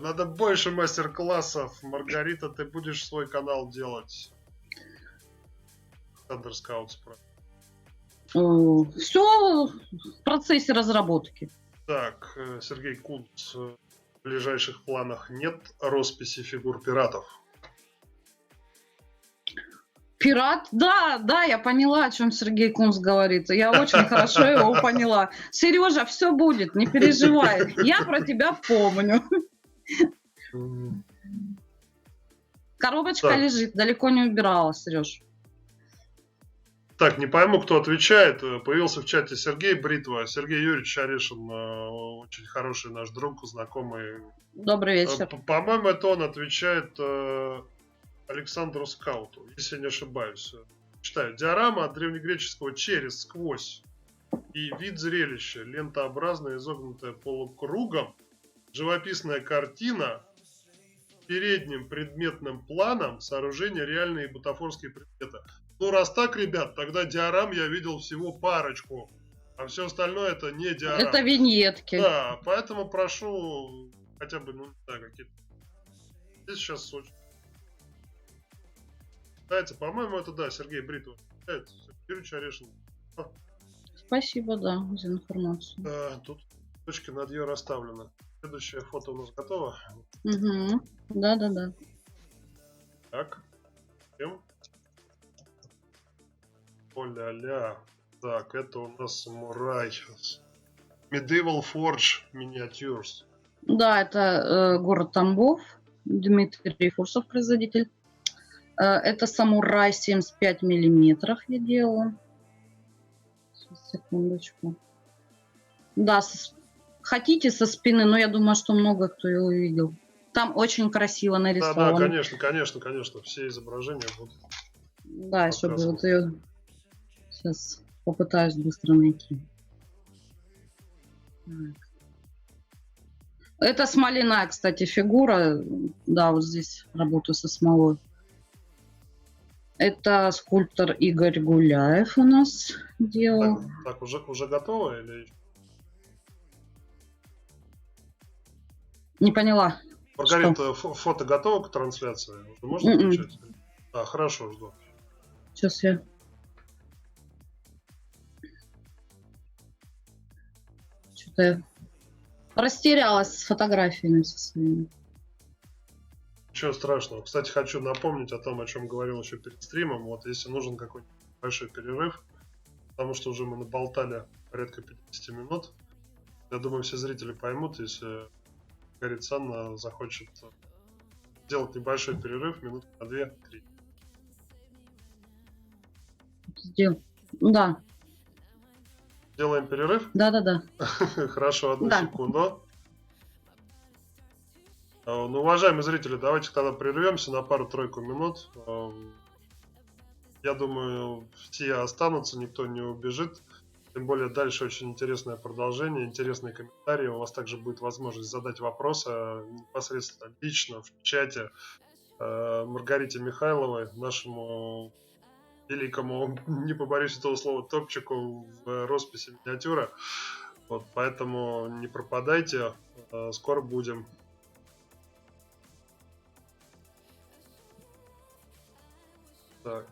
Надо больше мастер-классов. Маргарита, ты будешь свой канал делать. Thunder Scouts. Все в процессе разработки. Так, Сергей Кунц. В ближайших планах нет росписи фигур пиратов. Пират? Да, я поняла, о чем Сергей Кунц говорит. Я очень хорошо его поняла. Сережа, все будет, не переживай. Я про тебя помню. Коробочка Так. лежит, далеко не убирала, Сереж. Так, не пойму, кто отвечает. Появился в чате Сергей Бритва. Сергей Юрьевич Орешин, очень хороший наш друг, знакомый. Добрый вечер. По-моему, это он отвечает Александру Скауту, если я не ошибаюсь. Читаю. Диорама от древнегреческого «через», «сквозь». И вид зрелища. Лентообразная, изогнутая полукругом. Живописная картина. Передним предметным планом сооружения реальные бутафорские предметы. Ну, раз так, ребят, тогда диорам я видел всего парочку. А все остальное это не диорам. Это виньетки. Да, поэтому прошу хотя бы, ну, не знаю, какие-то. Здесь сейчас очень. Кстати, по-моему, это да, Сергей Бритов. Юрий Орешин. Спасибо, да, за информацию. Тут точки над «ё» расставлены. Следующее фото у нас готово. Угу. Да. Так. Идем. О-ля-ля. Так, это у нас самурай. Medieval Forge Miniatures. Да, это город Тамбов. Дмитрий Фурсов, производитель. Это самурай 75 миллиметров я делала. Сейчас, секундочку. Да, хотите со спины, но я думаю, что много кто его видел. Там очень красиво нарисовано. Да, конечно. Все изображения будут. Да, чтобы вот ее сейчас попытаюсь быстро найти. Так. Это смоляная, кстати, фигура. Да, вот здесь работаю со смолой. Это скульптор Игорь Гуляев у нас делал. Так уже готово или? Не поняла. Маргарита, фото готово к трансляции? Уже можно включать? Хорошо, жду. Сейчас я... Что-то я растерялась с фотографиями со своими. Ничего страшного. Кстати, хочу напомнить о том, о чем говорил еще перед стримом. Вот если нужен какой-нибудь большой перерыв, потому что уже мы наболтали порядка 50 минут. Я думаю, все зрители поймут, если Маргарита Санна захочет сделать небольшой перерыв, минут на 2-3. Сделал. Да. Делаем перерыв? Да. Хорошо, одну секунду. Ну, уважаемые зрители, давайте тогда прервемся на пару-тройку минут. Я думаю, все останутся, никто не убежит. Тем более дальше очень интересное продолжение, интересные комментарии. У вас также будет возможность задать вопросы непосредственно лично в чате Маргарите Михайловой, нашему великому, не побоюсь этого слова, топчику в росписи миниатюра. Вот, поэтому не пропадайте, скоро будем. Так.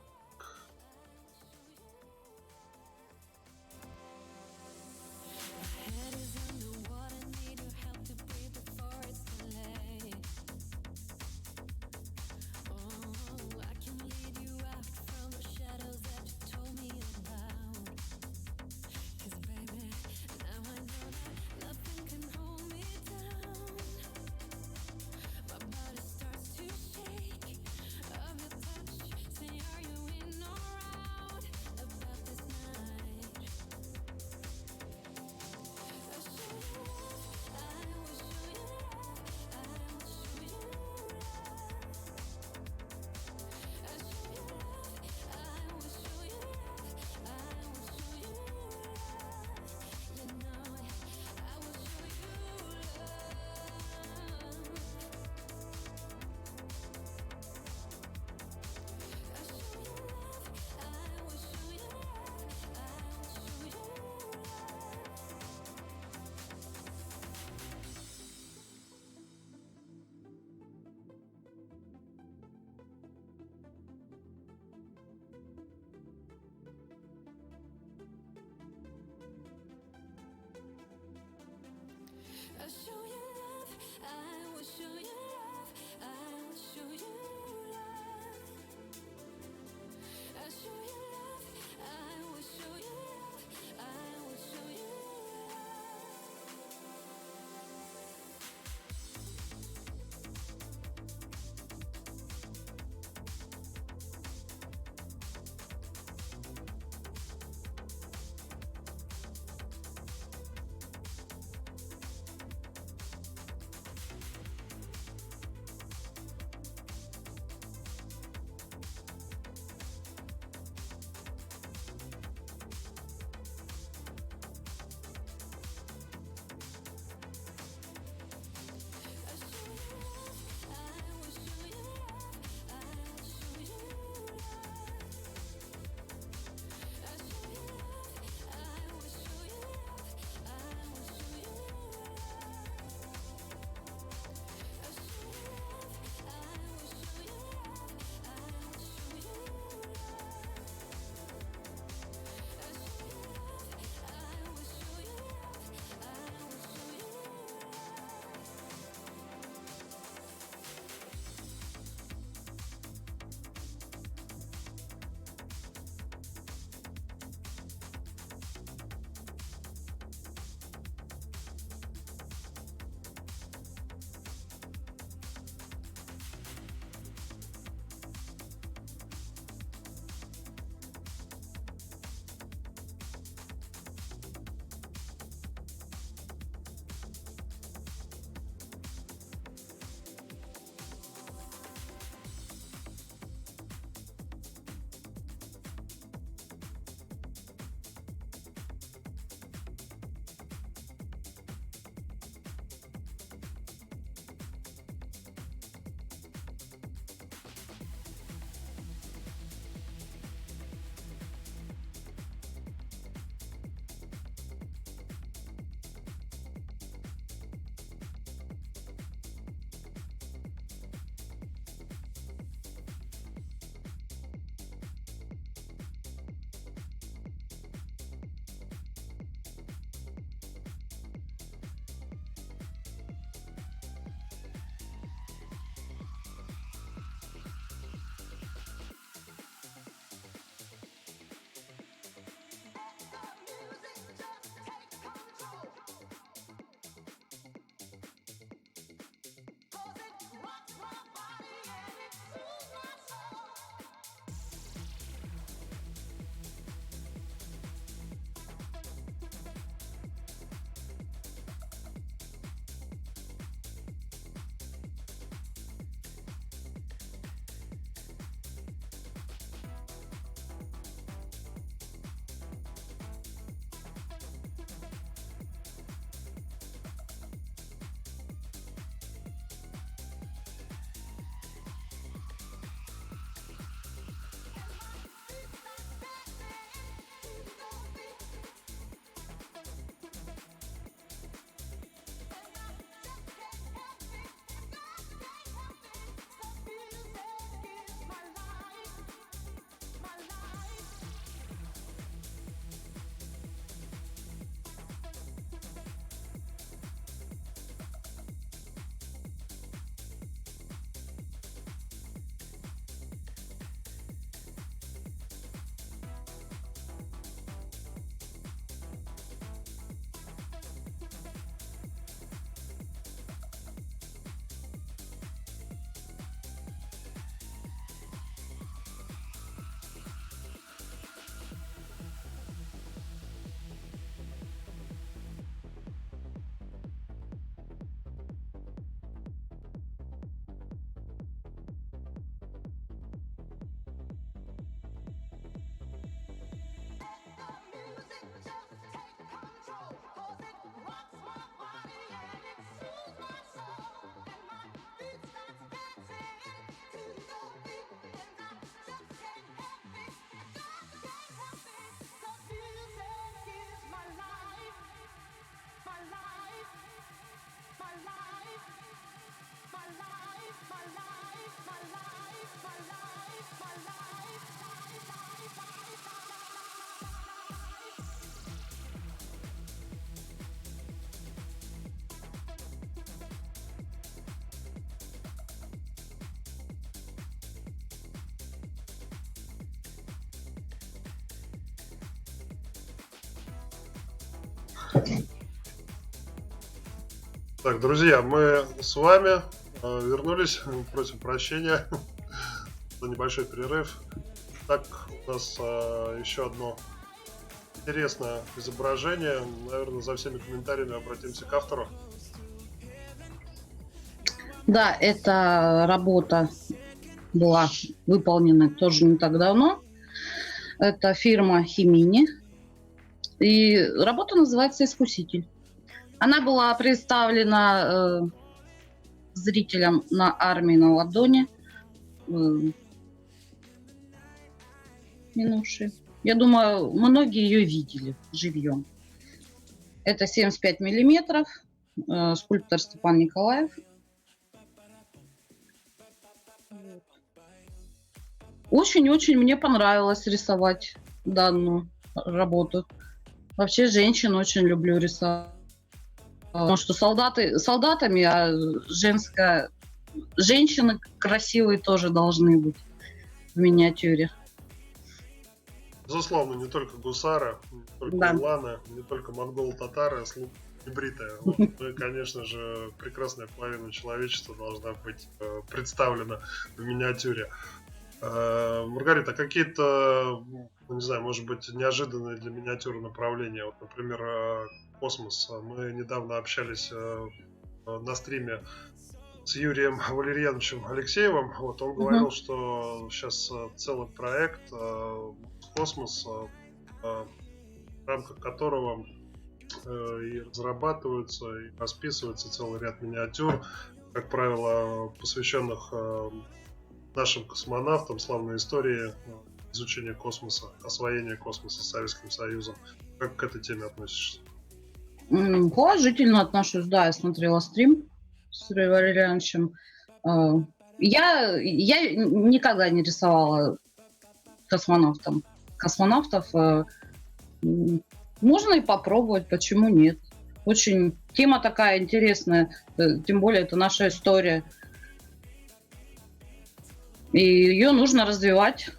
Так, друзья, мы с вами вернулись. Просим прощения за небольшой перерыв. Так, у нас еще одно интересное изображение. Наверное, за всеми комментариями обратимся к автору. Да, эта работа была выполнена тоже не так давно. Это фирма Химини. И работа называется «Искуситель». Она была представлена зрителям на армии на ладони. Минувшие. Я думаю, многие ее видели живьем. Это 75 миллиметров. Скульптор Степан Николаев. Очень-очень мне понравилось рисовать данную работу. Вообще женщин очень люблю рисовать. Потому что солдатами, а женщины красивые тоже должны быть в миниатюре. Безусловно, не только гусары, не только уланы, не только монголо-татары, небритая. Вот, и, конечно же, прекрасная половина человечества должна быть представлена в миниатюре. Маргарита, какие-то, не знаю, может быть, неожиданные для миниатюры направления? Вот, например, космос. Мы недавно общались на стриме с Юрием Валерьяновичем Алексеевым. Вот, он говорил, что сейчас целый проект «Космос», в рамках которого и разрабатываются, и расписывается целый ряд миниатюр, как правило, посвященных нашим космонавтам, славной истории изучения космоса, освоения космоса Советским Союзом. Как к этой теме относишься? Положительно отношусь, да, я смотрела стрим с Юрием Валерьяновичем. Я никогда не рисовала космонавтов. Можно и попробовать, почему нет. Очень тема такая интересная, тем более это наша история. И ее нужно развивать.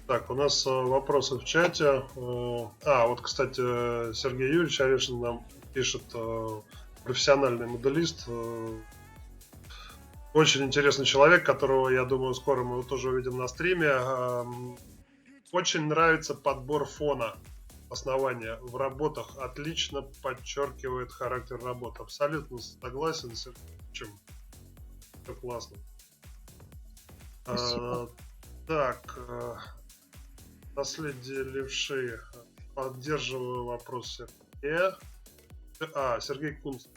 Так, у нас вопросы в чате. Вот, кстати, Сергей Юрьевич Орешин нам пишет, профессиональный моделист. Очень интересный человек, которого, я думаю, скоро мы тоже увидим на стриме. Очень нравится подбор фона основания в работах. Отлично подчеркивает характер работы. Абсолютно согласен с этим. Все классно. Так, наследие левши. Поддерживаю вопрос Сергея. Сергей Кунц.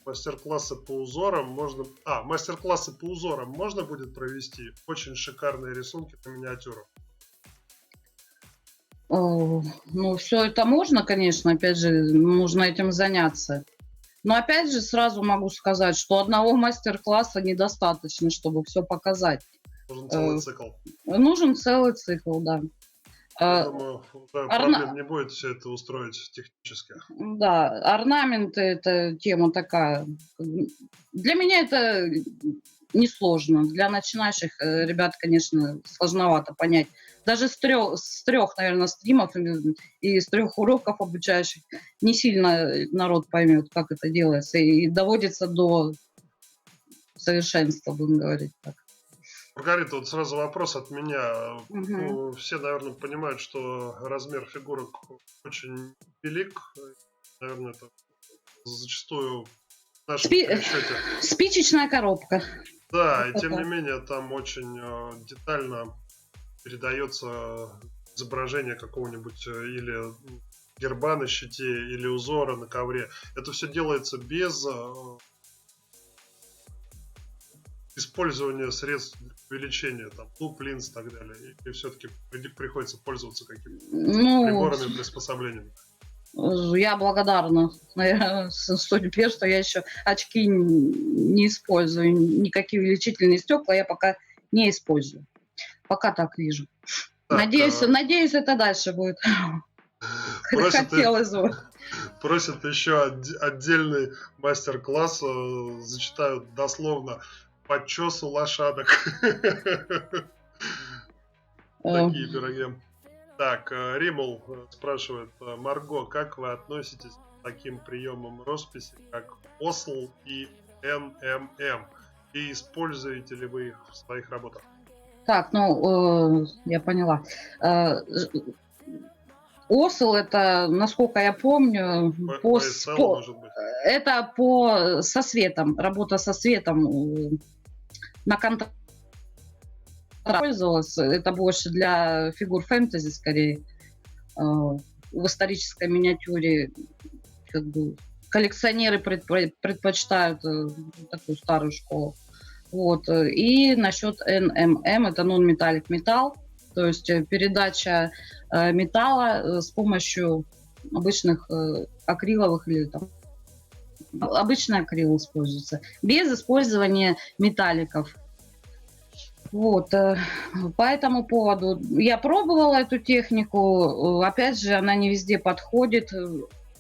Мастер-классы по узорам можно... мастер-классы по узорам можно будет провести? Очень шикарные рисунки на миниатюру. Ну, все это можно, конечно, опять же, нужно этим заняться. Но опять же, сразу могу сказать, что одного мастер-класса недостаточно, чтобы все показать. Нужен целый цикл. Нужен целый цикл, да. Я думаю, проблем не будет все это устроить технически. Да, орнаменты — это тема такая. Для меня это несложно. Для начинающих ребят, конечно, сложновато понять. Даже с трех, наверное, стримов и с 3 уроков обучающих не сильно народ поймет, как это делается. И доводится до совершенства, будем говорить так. Маргарита, вот сразу вопрос от меня. Ну, все, наверное, понимают, что размер фигурок очень велик. Наверное, это зачастую в нашем пересчете. Спичечная коробка. Да, и тем не менее там очень детально передается изображение какого-нибудь или герба на щите, или узора на ковре. Это все делается без использования средств увеличения, там, луп, линз и так далее. И все-таки приходится пользоваться какими-то приборами, приспособлениями. Я благодарна, наверное, судьбе, что я еще очки не использую. Никакие увеличительные стекла я пока не использую. Пока так вижу. Так, надеюсь, это дальше будет. Хотелось бы. Просят еще отдельный мастер-класс, зачитают дословно, по чесу лошадок. Такие пироги. Так, Римул спрашивает, Марго, как вы относитесь к таким приемам росписи, как OSL и NMM? И используете ли вы их в своих работах? Так, ну, я поняла. ОСЛ это, насколько я помню, OSL, может быть. это со светом, работа со светом на контрасте пользовалась. Это больше для фигур фэнтези скорее. В исторической миниатюре как бы коллекционеры предпочитают такую старую школу. Вот. И насчет NMM, это non-metallic металл, то есть передача металла с помощью обычных акриловых или там обычный акрил используется, без использования металликов. Вот, по этому поводу я пробовала эту технику, опять же, она не везде подходит,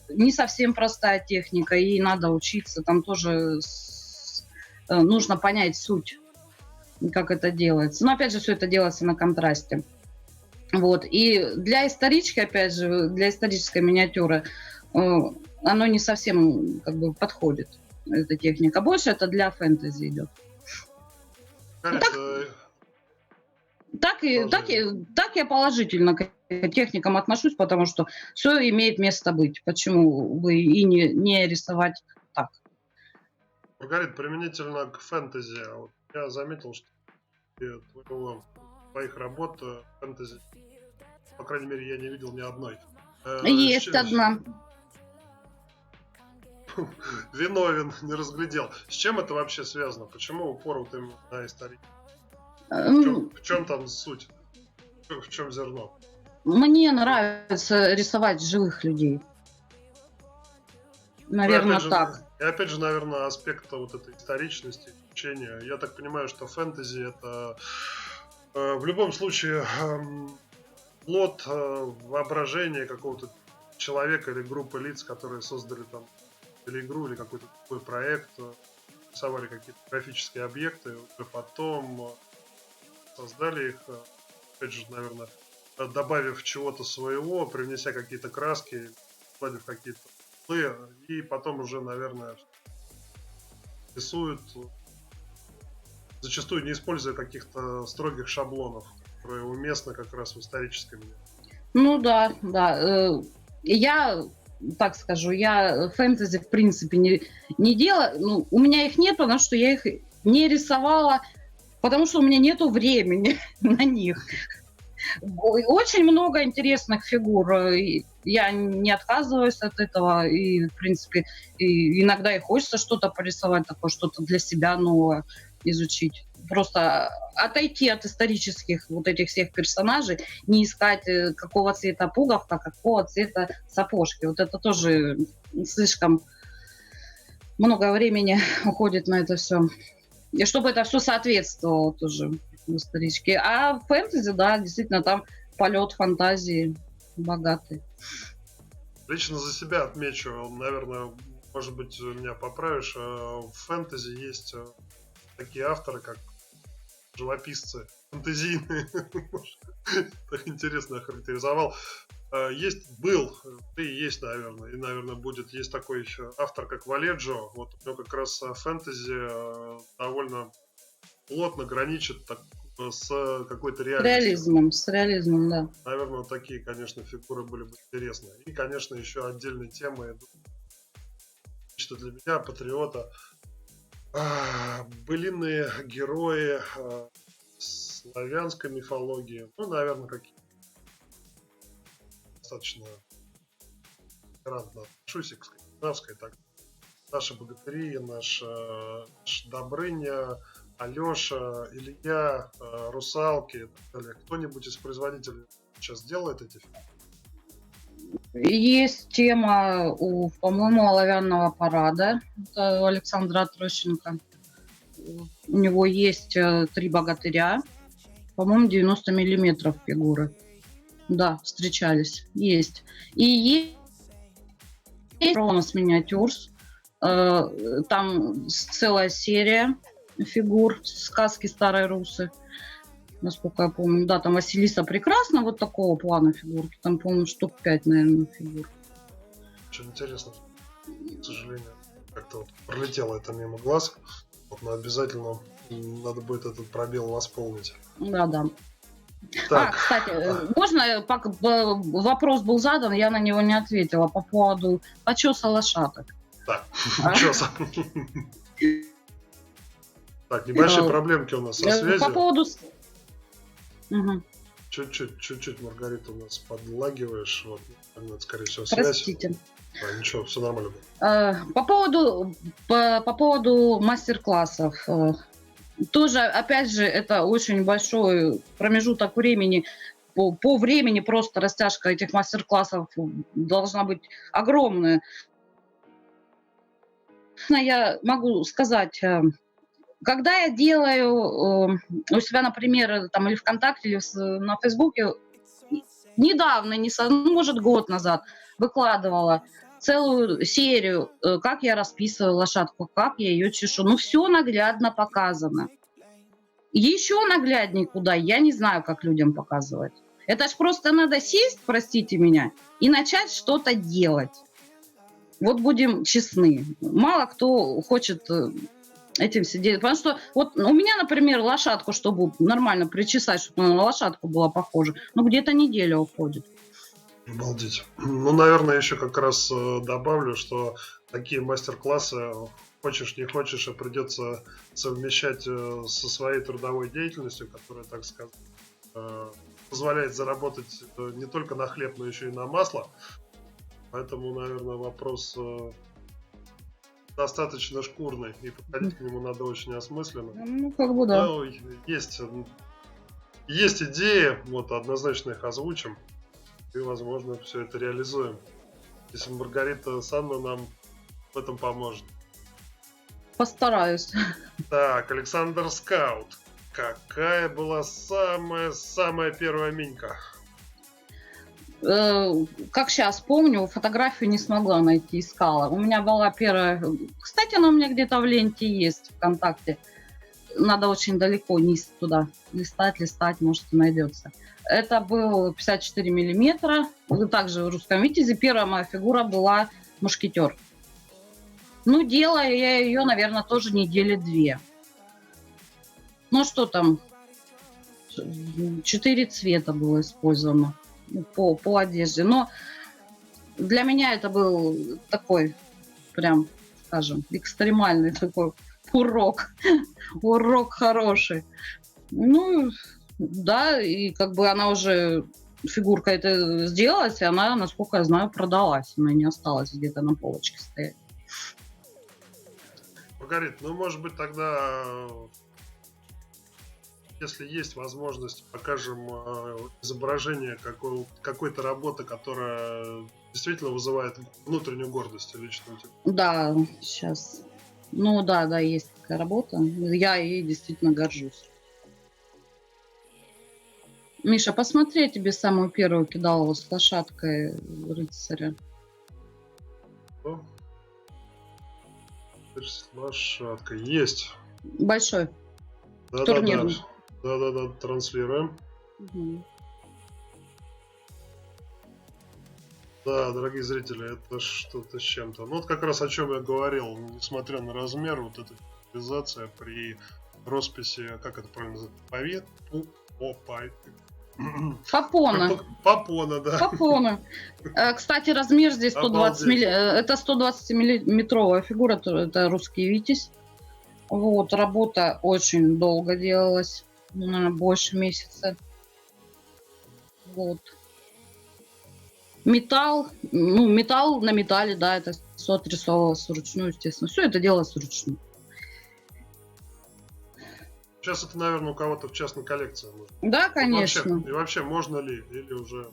не совсем простая техника, и надо учиться, там тоже нужно понять суть, как это делается. Но опять же, все это делается на контрасте. Вот, и для исторички, опять же, для исторической миниатюры, оно не совсем как бы подходит, эта техника. Больше это для фэнтези идет. Так я положительно к техникам отношусь, потому что все имеет место быть. Почему бы и не рисовать так? Маргарита, применительно к фэнтези, вот я заметил, что твоих работ фэнтези, по крайней мере, я не видел ни одной. Есть одна. Виновен, не разглядел. С чем это вообще связано? Почему упор вот именно на истории? В чем там суть? В чем зерно? Мне нравится рисовать живых людей. Наверное, так. И опять же, наверное, аспект вот этой историчности, учения. Я так понимаю, что фэнтези это в любом случае плод воображения какого-то человека или группы лиц, которые создали там или игру, или какой-то такой проект, рисовали какие-то графические объекты, уже потом создали их, опять же, наверное, добавив чего-то своего, привнеся какие-то краски, вкладив какие-то слои, и потом уже, наверное, рисуют, зачастую не используя каких-то строгих шаблонов, которые уместны как раз в историческом мире. Ну да. Я так скажу, я фэнтези в принципе не делаю, ну, у меня их нет, потому что я их не рисовала, потому что у меня нету времени на них. Очень много интересных фигур, я не отказываюсь от этого, и, в принципе, и иногда и хочется что-то порисовать, такое, что-то для себя новое изучить. Просто отойти от исторических вот этих всех персонажей, не искать, какого цвета пуговка, какого цвета сапожки. Вот это тоже слишком много времени уходит на это все. И чтобы это все соответствовало тоже в историчке. А в фэнтези, да, действительно, там полет фантазии богатый. Лично за себя отмечу, наверное, может быть, меня поправишь, в фэнтези есть такие авторы, как живописцы фэнтезийные. Так интересно охарактеризовал. Был, и есть, наверное, и, наверное, будет. Есть такой еще автор, как Валеджо. Вот у него как раз фэнтези довольно плотно граничит с какой-то реальностью. С реализмом, да. Наверное, вот такие, конечно, фигуры были бы интересны. И, конечно, еще отдельной темой, что для меня, патриота, былинные герои славянской мифологии. Ну, наверное, какие-то достаточно грантно отношусь к скандинавской. Так, наши богатыри, наш Добрыня, Алеша, Илья, Русалки и так далее. Кто-нибудь из производителей сейчас делает эти фильмы? Есть тема по-моему, оловянного парада. Это у Александра Трощенко. У него есть 3 богатыря. По-моему, 90 миллиметров фигуры. Да, встречались. Есть. И есть Ронас Миниатюрс. Там целая серия фигур, сказки старой русы. насколько я помню. Да, там Василиса Прекрасна, вот такого плана фигурки. Там, по-моему, штук 5, наверное, фигур. Очень интересно. К сожалению, как-то вот пролетело это мимо глаз. Вот, но обязательно надо будет этот пробел восполнить. Да, да. Так, Кстати, можно, вопрос был задан, я на него не ответила по поводу почеса лошадок. так, чёса. Так, небольшие проблемки у нас со По связью. поводу... Мгм. Чуть-чуть, Маргарита, у нас подлагиваешь. Вот, это, скорее всего, связь. Простите. Да, ничего, все нормально будет. По поводу мастер-классов. Тоже, опять же, это очень большой промежуток времени. По времени просто растяжка этих мастер-классов должна быть огромная. Я могу сказать, когда я делаю у себя, например, там, или ВКонтакте, или на Фейсбуке, недавно, может, год назад, выкладывала целую серию, как я расписываю лошадку, как я ее чешу. Ну, все наглядно показано. Еще нагляднее куда, я не знаю, как людям показывать. Это ж просто надо сесть, простите меня, и начать что-то делать. Вот будем честны. Мало кто хочет этим сидеть. Потому что вот у меня, например, лошадку, чтобы нормально причесать, чтобы она на лошадку была похожа, ну где-то неделя уходит. Обалдеть. Ну, наверное, еще как раз добавлю, что такие мастер-классы, хочешь не хочешь, а придется совмещать со своей трудовой деятельностью, которая, так сказать, позволяет заработать не только на хлеб, но еще и на масло. Поэтому, наверное, вопрос достаточно шкурный, и подходить к нему надо очень осмысленно. Ну, как бы да. Но есть идеи, вот однозначно их озвучим, и, возможно, все это реализуем. Если Маргарита Санна нам в этом поможет. Постараюсь. Так, Александр Скаут. Какая была самая первая минька? Как сейчас помню, фотографию не смогла найти, искала. У меня была первая... Кстати, она у меня где-то в ленте есть, ВКонтакте. Надо очень далеко вниз туда листать, может, и найдется. Это был 54 миллиметра. Также в русском витязе. Первая моя фигура была мушкетер. Ну, делала я ее, наверное, тоже недели 2. Ну, что там? 4 цвета было использовано по одежде. Но для меня это был такой, прям, скажем, экстремальный такой урок. Урок хороший. Ну, да, и как бы она уже, фигурка это сделалась, и она, насколько я знаю, продалась. Она не осталась где-то на полочке стоять. Маргарита, ну, может быть, тогда, если есть возможность, покажем изображение какой-то работы, которая действительно вызывает внутреннюю гордость лично у тебя. Да, сейчас. Ну да, есть такая работа. Я ей действительно горжусь. Миша, посмотри, я тебе самую первую кидала с лошадкой рыцаря. Что? Лошадка. Есть. Большой. Да, турнирный. Да, транслируем. Угу. Да, дорогие зрители, это что-то с чем-то. Ну, вот как раз о чем я говорил, несмотря на размер, вот эта стилизация при росписи, как это правильно называется, Попона. Попона, да. Попона. Кстати, размер здесь 120 это 120-миллиметровая фигура, это русский витязь. Вот, работа очень долго делалась, больше месяца. Вот. Металл, металл на металле, да, это все отрисовывалось вручную, естественно. Все это делалось вручную. Сейчас это, наверное, у кого-то в частной коллекции. Да, конечно. И вообще, можно ли? Или уже...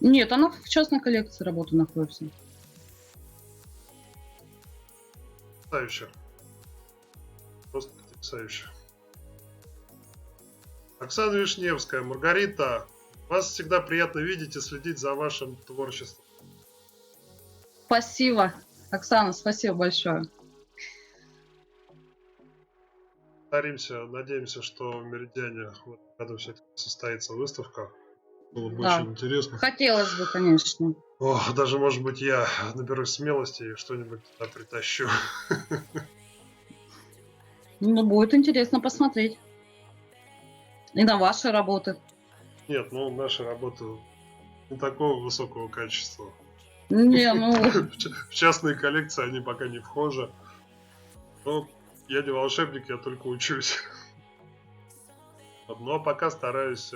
Нет, она в частной коллекции работы находится. Потрясающе. Просто потрясающе. Оксана Вишневская, Маргарита, вас всегда приятно видеть и следить за вашим творчеством. Спасибо, Оксана, спасибо большое. повторимся, надеемся, что в Меридиане в этом году все-таки состоится выставка. Было бы Да. очень интересно. Хотелось бы, конечно. Ох, даже, может быть, я наберусь смелости и что-нибудь туда притащу. Ну, будет интересно посмотреть. И на ваши работы. Нет, ну, наши работы не такого высокого качества. Не, ну, В частные коллекции они пока не вхожи. Но я не волшебник, я только учусь. Но пока стараюсь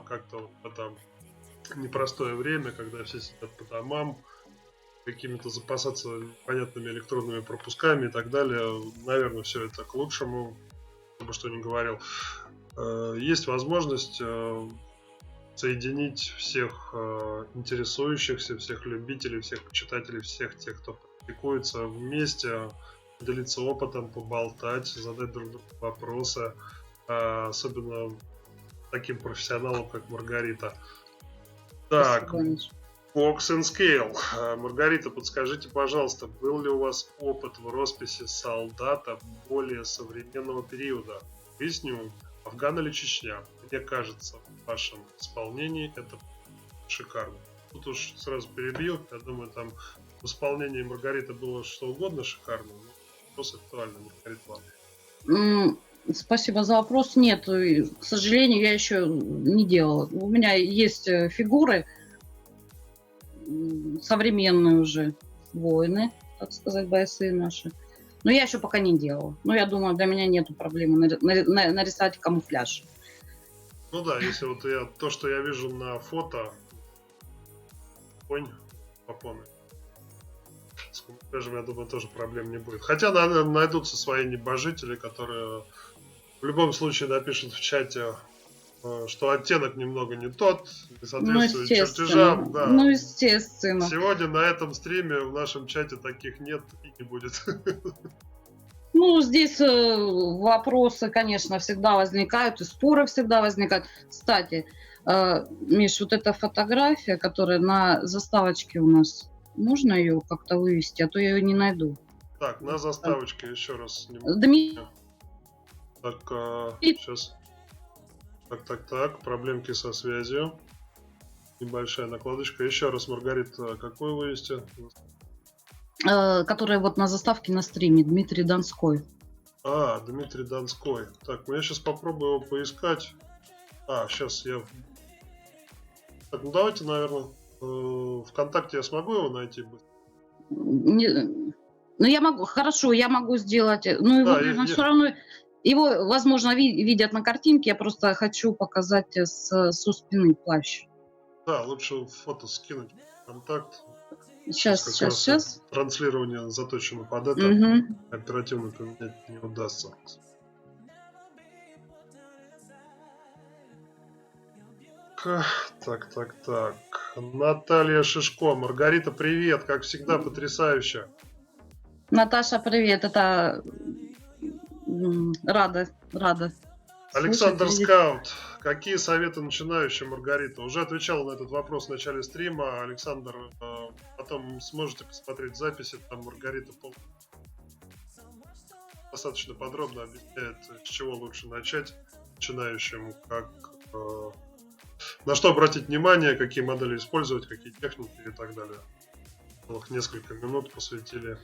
как-то в это непростое время, когда все сидят по домам, какими-то запасаться понятными электронными пропусками и так далее. Наверное, все это к лучшему, чтобы что ни говорил. Есть возможность соединить всех интересующихся, всех любителей, всех почитателей, всех тех, кто практикуется вместе, делиться опытом, поболтать, задать друг другу вопросы, особенно таким профессионалам, как Маргарита. Так, спасибо, Миш. Box and Scale. Маргарита, подскажите, пожалуйста, был ли у вас опыт в росписи солдата более современного периода? Поясню, Афган или Чечня? Мне кажется, в вашем исполнении это шикарно. Тут уж сразу перебью. Я думаю, там в исполнении Маргариты было что угодно шикарно. Но вопрос актуальный, Маргарита. Спасибо за вопрос. Нет, к сожалению, я еще не делала. У меня есть фигуры современные уже, воины, так сказать, бойцы наши. Но я еще пока не делала. Но я думаю, для меня нету проблемы нарисовать камуфляж. Ну да, если вот то, что я вижу на фото, конь попоны. С камуфляжем, я думаю, тоже проблем не будет. Хотя, наверное, найдутся свои небожители, которые в любом случае напишут в чате, что оттенок немного не тот, не соответствует чертежам. Да. Ну, естественно. Сегодня на этом стриме в нашем чате таких нет и не будет. Ну, здесь вопросы, конечно, всегда возникают, и споры всегда возникают. Кстати, Миш, вот эта фотография, которая на заставочке у нас, можно ее как-то вывести, а то я ее не найду. Так, на заставочке еще раз. Дмитрий. Так, сейчас. Так, проблемки со связью. Небольшая накладочка. Еще раз, Маргарита, какую вывести? Которая вот на заставке на стриме, Дмитрий Донской. Дмитрий Донской. Так, я сейчас попробую его поискать. Сейчас я... Так, ну давайте, наверное, ВКонтакте я смогу его найти быстро? Ну, я могу, хорошо, я могу сделать. Ну, его, наверное, все равно... Его, возможно, видят на картинке, я просто хочу показать со спины плащ. Да, лучше фото скинуть в контакт. Сейчас. Транслирование заточено под это. Оперативно поменять не удастся. Так. Наталья Шишко. Маргарита, привет. Как всегда, потрясающе. Наташа, привет. Это рада. Александр Скаут. Какие советы начинающим, Маргарита? Уже отвечал на этот вопрос в начале стрима. Александр, потом сможете посмотреть записи. Там Маргарита достаточно подробно объясняет, с чего лучше начать начинающим, на что обратить внимание, какие модели использовать, какие техники и так далее. Несколько минут посвятили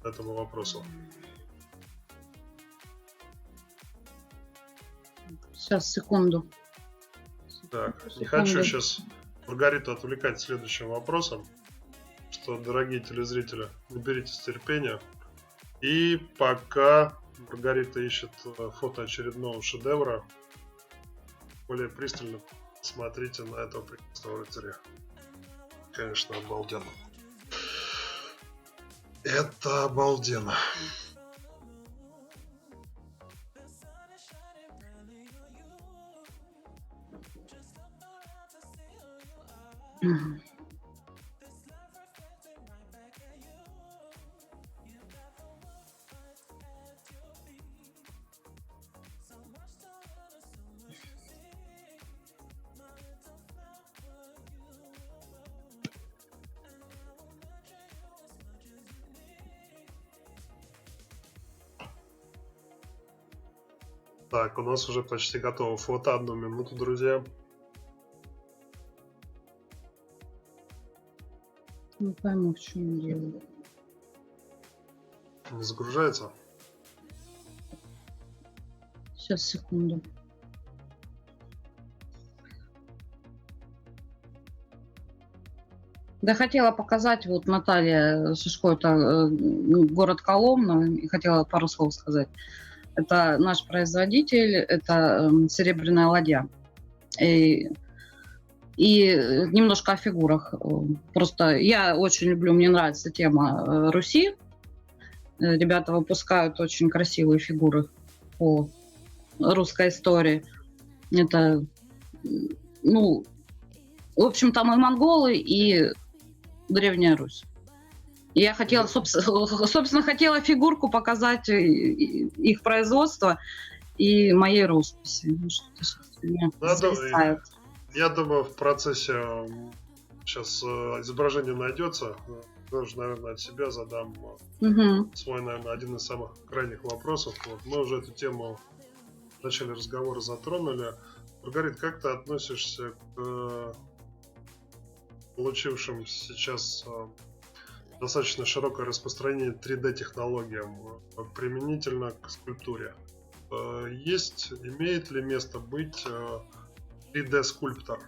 этому вопросу. Сейчас, секунду. Так, не хочу сейчас Маргариту отвлекать следующим вопросом, что, дорогие телезрители, наберитесь терпения. И пока Маргарита ищет фото очередного шедевра, более пристально смотрите на этого прекрасного рыцаря. Конечно, обалденно. Это обалденно. Так, у нас уже почти готово фото. 1 минуту, друзья. Не пойму, в чем дело. Не загружается? Сейчас, секунду. Да, хотела показать, вот Наталья Шишко, это город Коломна, и хотела пару слов сказать. Это наш производитель, это «Серебряная ладья». И немножко о фигурах. Просто я очень люблю, мне нравится тема Руси. Ребята выпускают очень красивые фигуры по русской истории. Это, ну, в общем, там и монголы, и Древняя Русь. И я хотела, собственно, хотела фигурку показать их производства и моей росписи. Ну, что-то сейчас меня зависает. Я думаю, в процессе сейчас изображение найдется. Тоже, наверное, от себя задам свой, наверное, один из самых крайних вопросов. Вот. Мы уже эту тему в начале разговора затронули. Маргарита, как ты относишься к получившим сейчас достаточно широкое распространение 3D-технологиям применительно к скульптуре? Имеет ли место быть 3D-скульптор?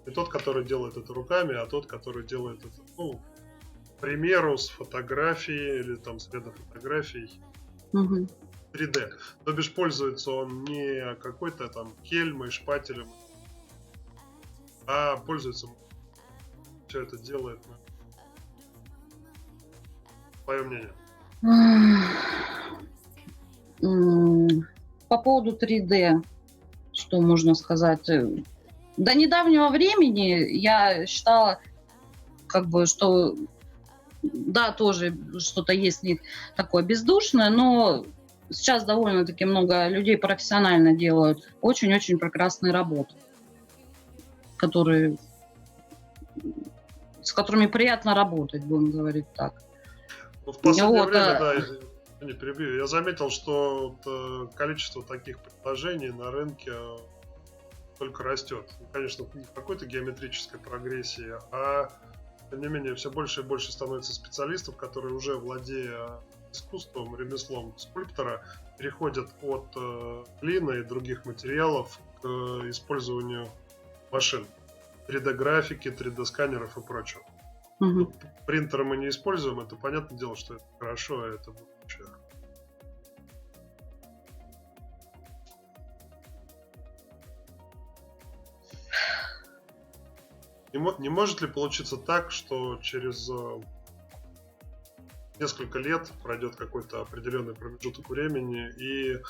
Не тот, который делает это руками, а тот, который делает это, к примеру, с фотографией или там с ряда фотографий 3D. То бишь пользуется он не какой-то там кельмой, шпателем, а пользуется, все это делает. Твое мнение? По поводу 3D, что можно сказать? До недавнего времени я считала, что да, тоже что-то есть в них такое бездушное, но сейчас довольно-таки много людей профессионально делают очень-очень прекрасные работы, с которыми приятно работать, будем говорить так. В последнее время, да, не перебью, я заметил, что количество таких предложений на рынке только растет. Конечно, не в какой-то геометрической прогрессии, а тем не менее все больше и больше становится специалистов, которые уже, владея искусством, ремеслом скульптора, переходят от глины и других материалов к использованию машин, 3D-графики, 3D-сканеров и прочего. Принтеры мы не используем, это понятное дело, что это хорошо, а это будущее. Не может ли получиться так, что через несколько лет пройдет какой-то определенный промежуток времени, и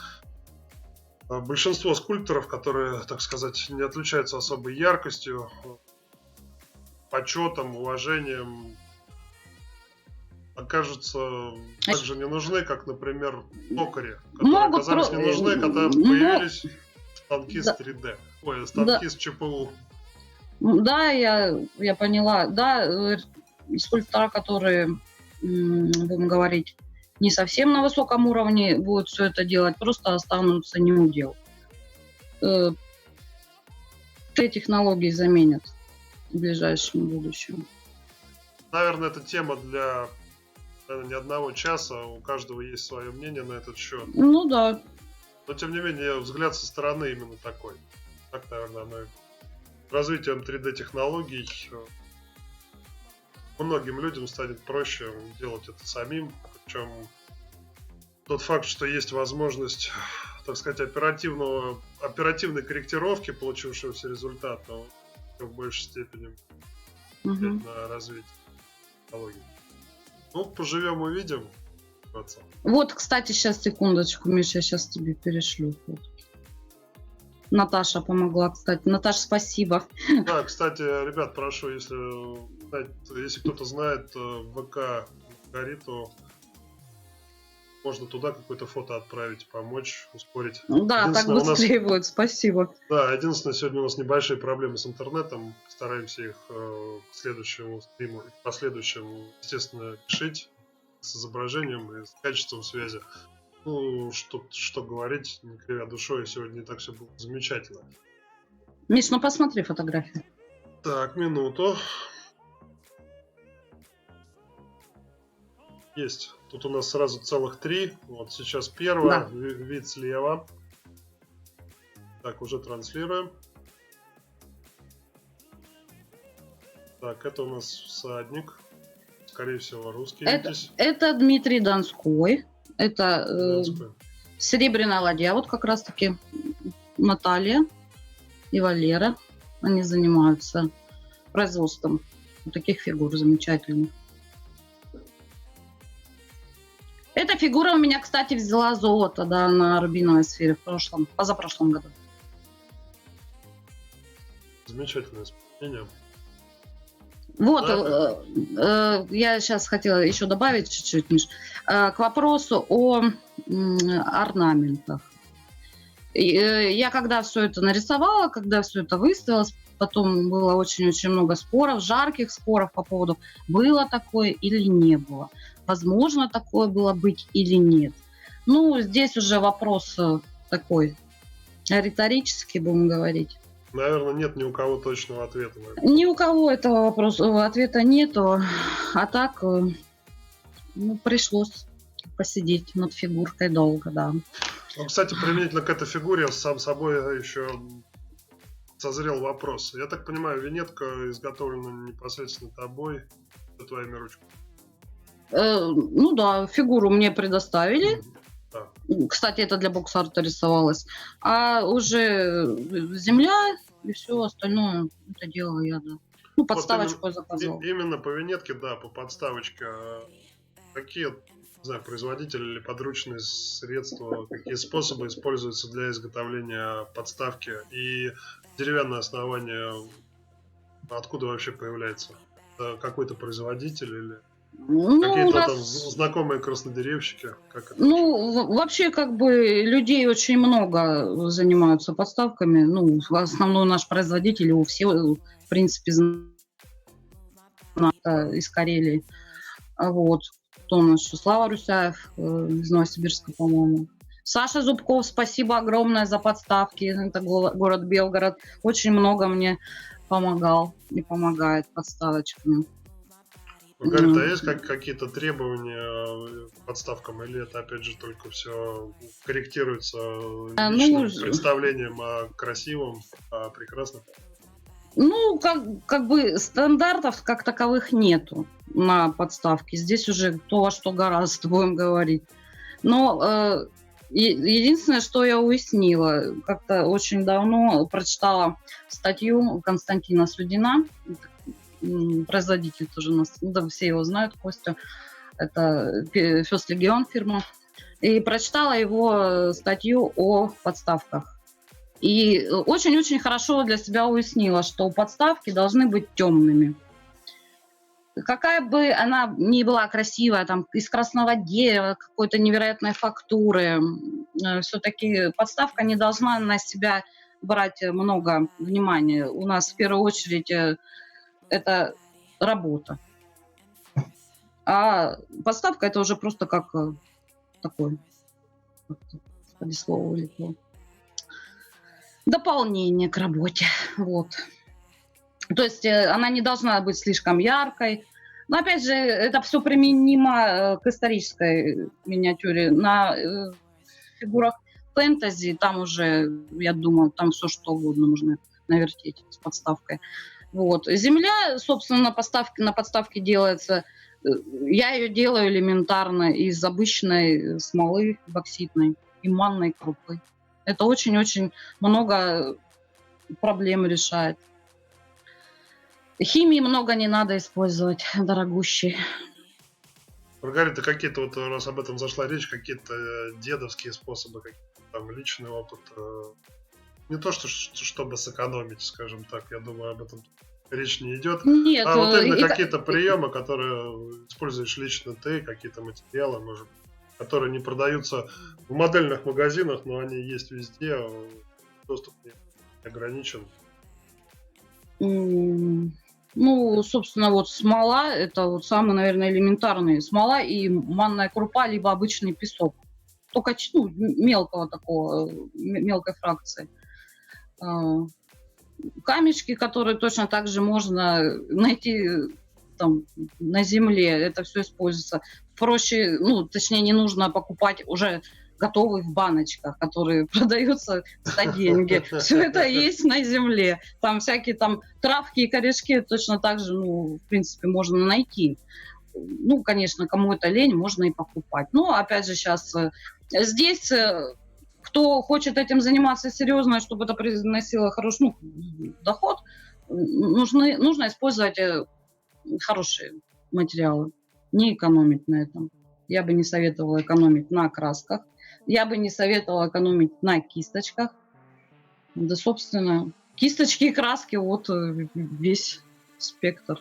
большинство скульпторов, которые, так сказать, не отличаются особой яркостью, почетом, уважением, окажутся так же не нужны, как, например, токари, которые оказались не нужны, когда появились станки с 3D, станки с ЧПУ. Да, я поняла. Да, скульптора, которые, будем говорить, не совсем на высоком уровне будут все это делать, просто останутся неудел. Технологии заменят в ближайшем будущем. Наверное, это тема для, наверное, не одного часа. У каждого есть свое мнение на этот счет. Ну да. Но, тем не менее, взгляд со стороны именно такой. Так, наверное, оно и... Развитием 3D-технологий многим людям станет проще делать это самим. Причем тот факт, что есть возможность, так сказать, оперативной корректировки получившегося результата, в большей степени на развитие технологий. Поживем, увидим. Вот, кстати, сейчас, секундочку, Миша, я сейчас тебе перешлю фотки. Наташа помогла, кстати. Наташа, спасибо. Да, кстати, ребят, прошу, если кто-то знает ВК Маргариту, можно туда какое-то фото отправить, помочь, ускорить. Да, так быстрее будет, спасибо. Да, единственное, сегодня у нас небольшие проблемы с интернетом. Стараемся их к следующему стриму и к последующему, естественно, решить с изображением и с качеством связи. Ну, что говорить, не кривя душой, сегодня не так все было замечательно. Миш, ну посмотри фотографию. Так, минуту. Есть. Тут у нас сразу целых 3. Вот сейчас первая, Да. вид слева. Так, уже транслируем. Так, это у нас всадник. Скорее всего, русский витязь. Это Дмитрий Донской. Это Донской. Серебряная ладья. Вот как раз-таки Наталья и Валера. Они занимаются производством таких фигур замечательных. Эта фигура у меня, кстати, взяла золото, да, на рубиновой сфере в позапрошлом году. Замечательное исполнение. Вот, я сейчас хотела еще добавить чуть-чуть, Миш, к вопросу о орнаментах. Я когда все это нарисовала, когда все это выставилось, потом было очень-очень много споров, жарких споров по поводу, было такое или не было. Возможно такое было быть или нет. Ну, здесь уже вопрос такой риторический, будем говорить. Наверное, нет ни у кого точного ответа на это. Ни у кого этого вопроса, ответа нету. А так, ну, пришлось посидеть над фигуркой долго, да. Ну, кстати, применительно к этой фигуре сам собой еще созрел вопрос. Я так понимаю, винетка изготовлена непосредственно тобой, твоими ручками. Ну да, фигуру мне предоставили. Да. Кстати, это для бокс-арта рисовалось. А уже земля и все остальное, это делала я, да. Ну, подставочку Вот я заказывала. именно по винетке, да, по подставочке. Какие, не знаю, производители или подручные средства, какие способы используются для изготовления подставки? И деревянное основание откуда вообще появляется? Это какой-то производитель или... Ну, какие-то там знакомые краснодеревщики? Как это ну, вообще, как бы, людей очень много занимаются подставками. Ну, основной наш производитель, его все, в принципе, знают из Карелии. Вот. Кто у нас еще? Слава Русяев из Новосибирска, по-моему. Саша Зубков, спасибо огромное за подставки. Это город Белгород. Очень много мне помогал и помогает подставочками. Говорит, а есть какие-то требования к подставкам, или это опять же только все корректируется личным представлением о красивом, о прекрасном? Ну, как бы стандартов как таковых нету на подставке. Здесь уже кто во что гораст, будем говорить. Но единственное, что я уяснила, как-то очень давно прочитала статью Константина Судина, производитель тоже у нас, да, все его знают, Костя, это First Legion фирма, и прочитала его статью о подставках. И очень-очень хорошо для себя уяснила, что подставки должны быть темными. Какая бы она ни была красивая, там, из красного дерева, какой-то невероятной фактуры, все-таки подставка не должна на себя брать много внимания. У нас в первую очередь это работа. А подставка это уже просто как такой, господи, слово улетло, дополнение к работе. Вот. То есть она не должна быть слишком яркой. Но опять же, это все применимо к исторической миниатюре. На фигурах фэнтези там уже, я думаю, там все что угодно можно навертеть с подставкой. Вот. Земля, собственно, на подставке делается. Я ее делаю элементарно из обычной смолы бокситной и манной крупы. Это очень-очень много проблем решает. Химии много не надо использовать, дорогущей. Маргарита, какие-то, вот раз об этом зашла речь, какие-то дедовские способы, какие-то там личный опыт. Не то, чтобы сэкономить, скажем так, я думаю, об этом речь не идет. Нет, а вот именно какие-то приемы, которые используешь лично ты, какие-то материалы, может, которые не продаются в модельных магазинах, но они есть везде, доступ не ограничен. Ну, собственно, вот смола, это вот самый, наверное, элементарный. Смола и манная крупа, либо обычный песок. только ну, мелкого такого, мелкой фракции. А, Камешки, которые точно так же можно найти там на земле, это все используется. Проще, ну, точнее, не нужно покупать уже готовые в баночках, которые продаются за деньги. Все это есть на земле. Там всякие там травки и корешки точно так же, ну, в принципе, можно найти. Ну, конечно, кому это лень, можно и покупать. Но, опять же, сейчас здесь кто хочет этим заниматься серьезно, чтобы это приносило хороший доход, нужно использовать хорошие материалы, не экономить на этом. Я бы не советовала экономить на красках, я бы не советовала экономить на кисточках. Да, собственно, кисточки и краски, вот весь спектр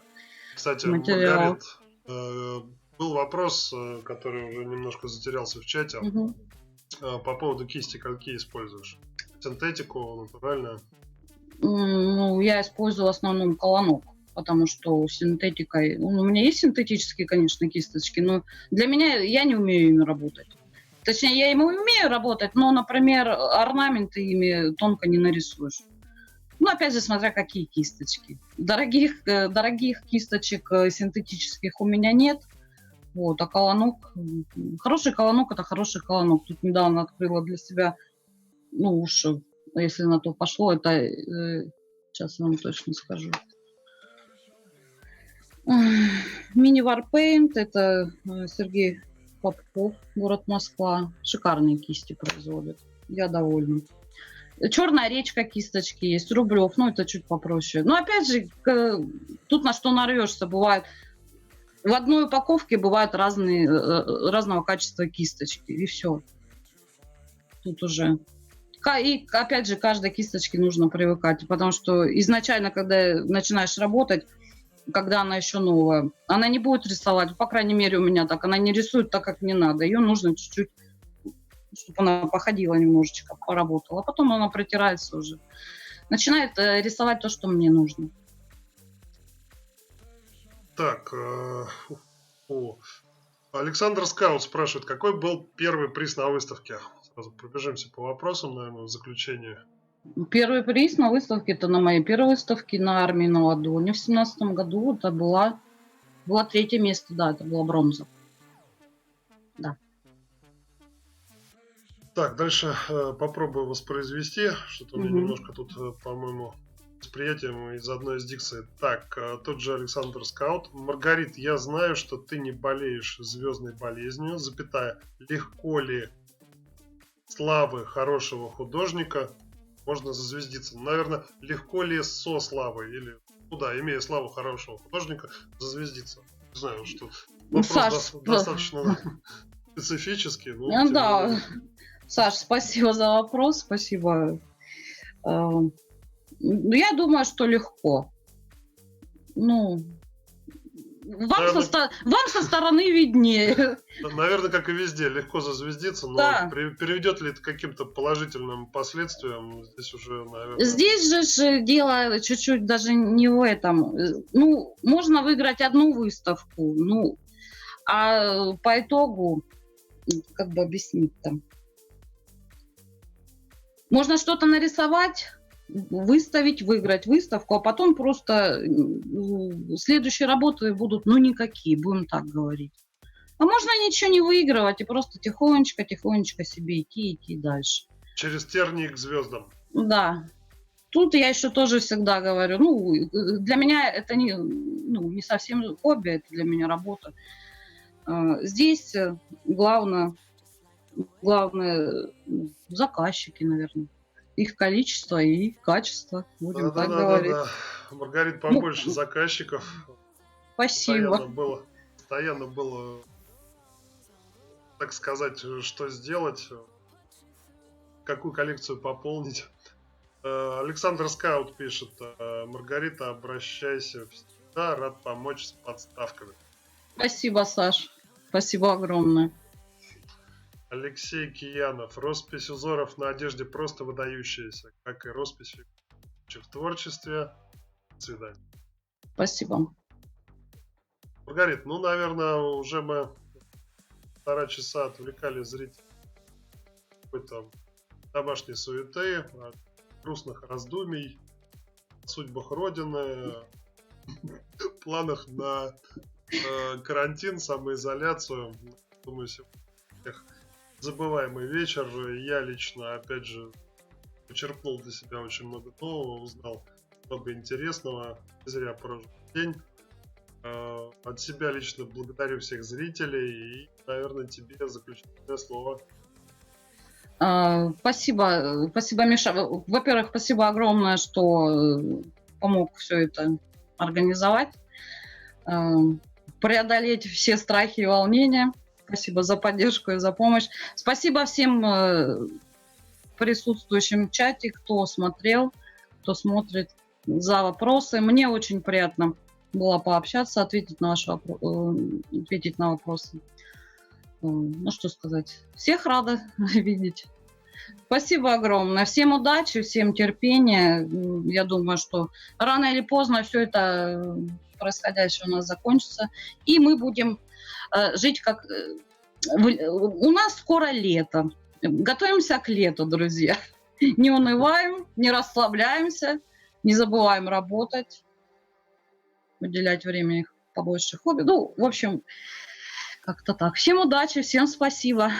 Кстати, материалов. Маргарит, был вопрос, который уже немножко затерялся в чате. Мгм. По поводу кисти, какие используешь? Синтетику, натуральную? Ну, я использую в основном колонок, потому что синтетикой... Ну, у меня есть синтетические, конечно, кисточки, но для меня я не умею ими работать. Точнее, я ими умею работать, но, например, орнаменты ими тонко не нарисуешь. Ну, опять же, смотря какие кисточки. Дорогих кисточек синтетических у меня нет. Вот, а колонок... Хороший колонок – это хороший колонок. Тут недавно открыла для себя, ну уж, если на то пошло, это... сейчас вам точно скажу. Мини Warpaint, это Сергей Попов, город Москва. Шикарные кисти производят. Я довольна. Черная речка кисточки есть, Рублев, ну это чуть попроще. Но опять же, тут на что нарвешься, бывает. В одной упаковке бывают разного качества кисточки, и все. Тут уже. И опять же, к каждой кисточке нужно привыкать, потому что изначально, когда начинаешь работать, когда она еще новая, она не будет рисовать, по крайней мере у меня так, она не рисует так, как не надо. Ее нужно чуть-чуть, чтобы она походила немножечко, поработала. А потом она протирается уже. Начинает рисовать то, что мне нужно. Так, Александр Скаут спрашивает, какой был первый приз на выставке? Сразу пробежимся по вопросам, наверное, в заключение. Первый приз на выставке, это на моей первой выставке на армии на ладони в 2017 году, это было 3-е место, да, это была бронза. Да. Так, дальше попробую воспроизвести, что-то у меня немножко тут, по-моему, с приятием из одной из дикций. Так, тот же Александр Скаут. Маргарит, я знаю, что ты не болеешь звездной болезнью, запятая, легко ли славы хорошего художника можно зазвездиться? Наверное, легко ли со славой или, ну да, имея славу хорошего художника, зазвездиться? Не знаю, что вопрос достаточно специфический. Ну, да, Саш, спасибо за вопрос, спасибо. Я думаю, что легко. Ну, вам со стороны виднее. Наверное, как и везде, легко зазвездиться, но да. Приведет ли это к каким-то положительным последствиям, здесь уже, наверное... Здесь же дело чуть-чуть даже не в этом. Ну, можно выиграть одну выставку, ну, а по итогу, как бы объяснить там, можно что-то нарисовать, выставить, выиграть выставку, а потом просто следующие работы будут, ну, никакие, будем так говорить. А можно ничего не выигрывать и просто тихонечко себе идти дальше. Через тернии к звездам. Да. Тут я еще тоже всегда говорю, ну, для меня это не совсем хобби, это для меня работа. Здесь главное заказчики, наверное. Их количество и их качество, будем так говорить. Да. Маргарит, побольше заказчиков. Спасибо. Постоянно было, так сказать, что сделать, какую коллекцию пополнить. Александр Скаут пишет, Маргарита, обращайся всегда, рад помочь с подставками. Спасибо, Саш. Спасибо огромное. Алексей Киянов. Роспись узоров на одежде просто выдающаяся, как и роспись в творчестве. До свидания. Спасибо. Маргарит, ну, наверное, уже мы 1,5 часа отвлекали зрителей какой-то домашней суеты, от грустных раздумий о судьбах Родины, планах на карантин, самоизоляцию. Думаю, сегодня забываемый вечер. Я лично, опять же, почерпнул для себя очень много нового, узнал много интересного. Не зря прожил день. От себя лично благодарю всех зрителей и, наверное, тебе заключительное слово. Спасибо, Миша. Во-первых, спасибо огромное, что помог все это организовать, преодолеть все страхи и волнения. Спасибо за поддержку и за помощь. Спасибо всем присутствующим в чате, кто смотрел, кто смотрит, за вопросы. Мне очень приятно было пообщаться, ответить на вопросы. Ну, что сказать. Всех рада видеть. Спасибо огромное. Всем удачи, всем терпения. Я думаю, что рано или поздно все это происходящее у нас закончится. И мы будем жить как... У нас скоро лето. Готовимся к лету, друзья. Не унываем, не расслабляемся, не забываем работать, уделять время их побольше хобби. Ну, в общем, как-то так. Всем удачи, всем спасибо.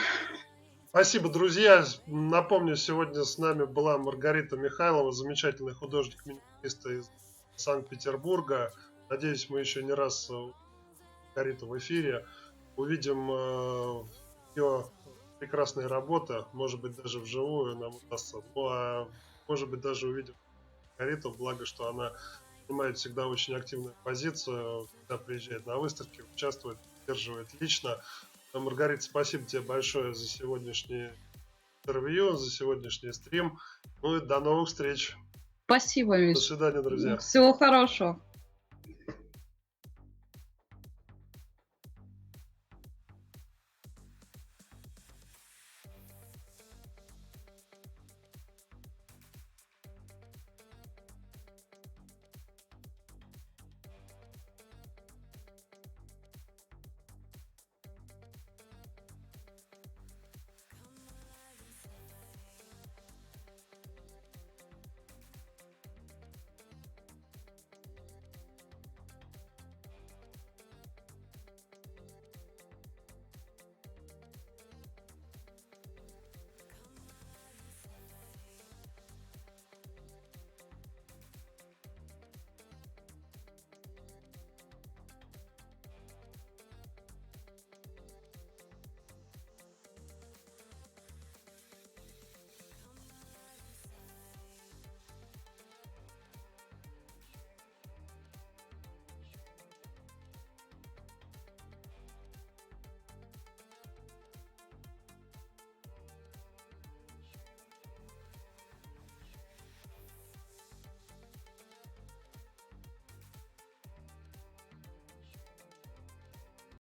Спасибо, друзья. Напомню, сегодня с нами была Маргарита Михайлова, замечательный художник-миниатюрист из Санкт-Петербурга. Надеюсь, мы еще не раз Маргариту в эфире увидим ее прекрасные работы, может быть, даже вживую нам удастся. Ну, а может быть, даже увидим Маргариту, благо, что она занимает всегда очень активную позицию, когда приезжает на выставки, участвует, поддерживает лично. Маргарита, спасибо тебе большое за сегодняшнее интервью, за сегодняшний стрим. Ну и до новых встреч. Спасибо, Миш. До свидания, друзья. Всего хорошего.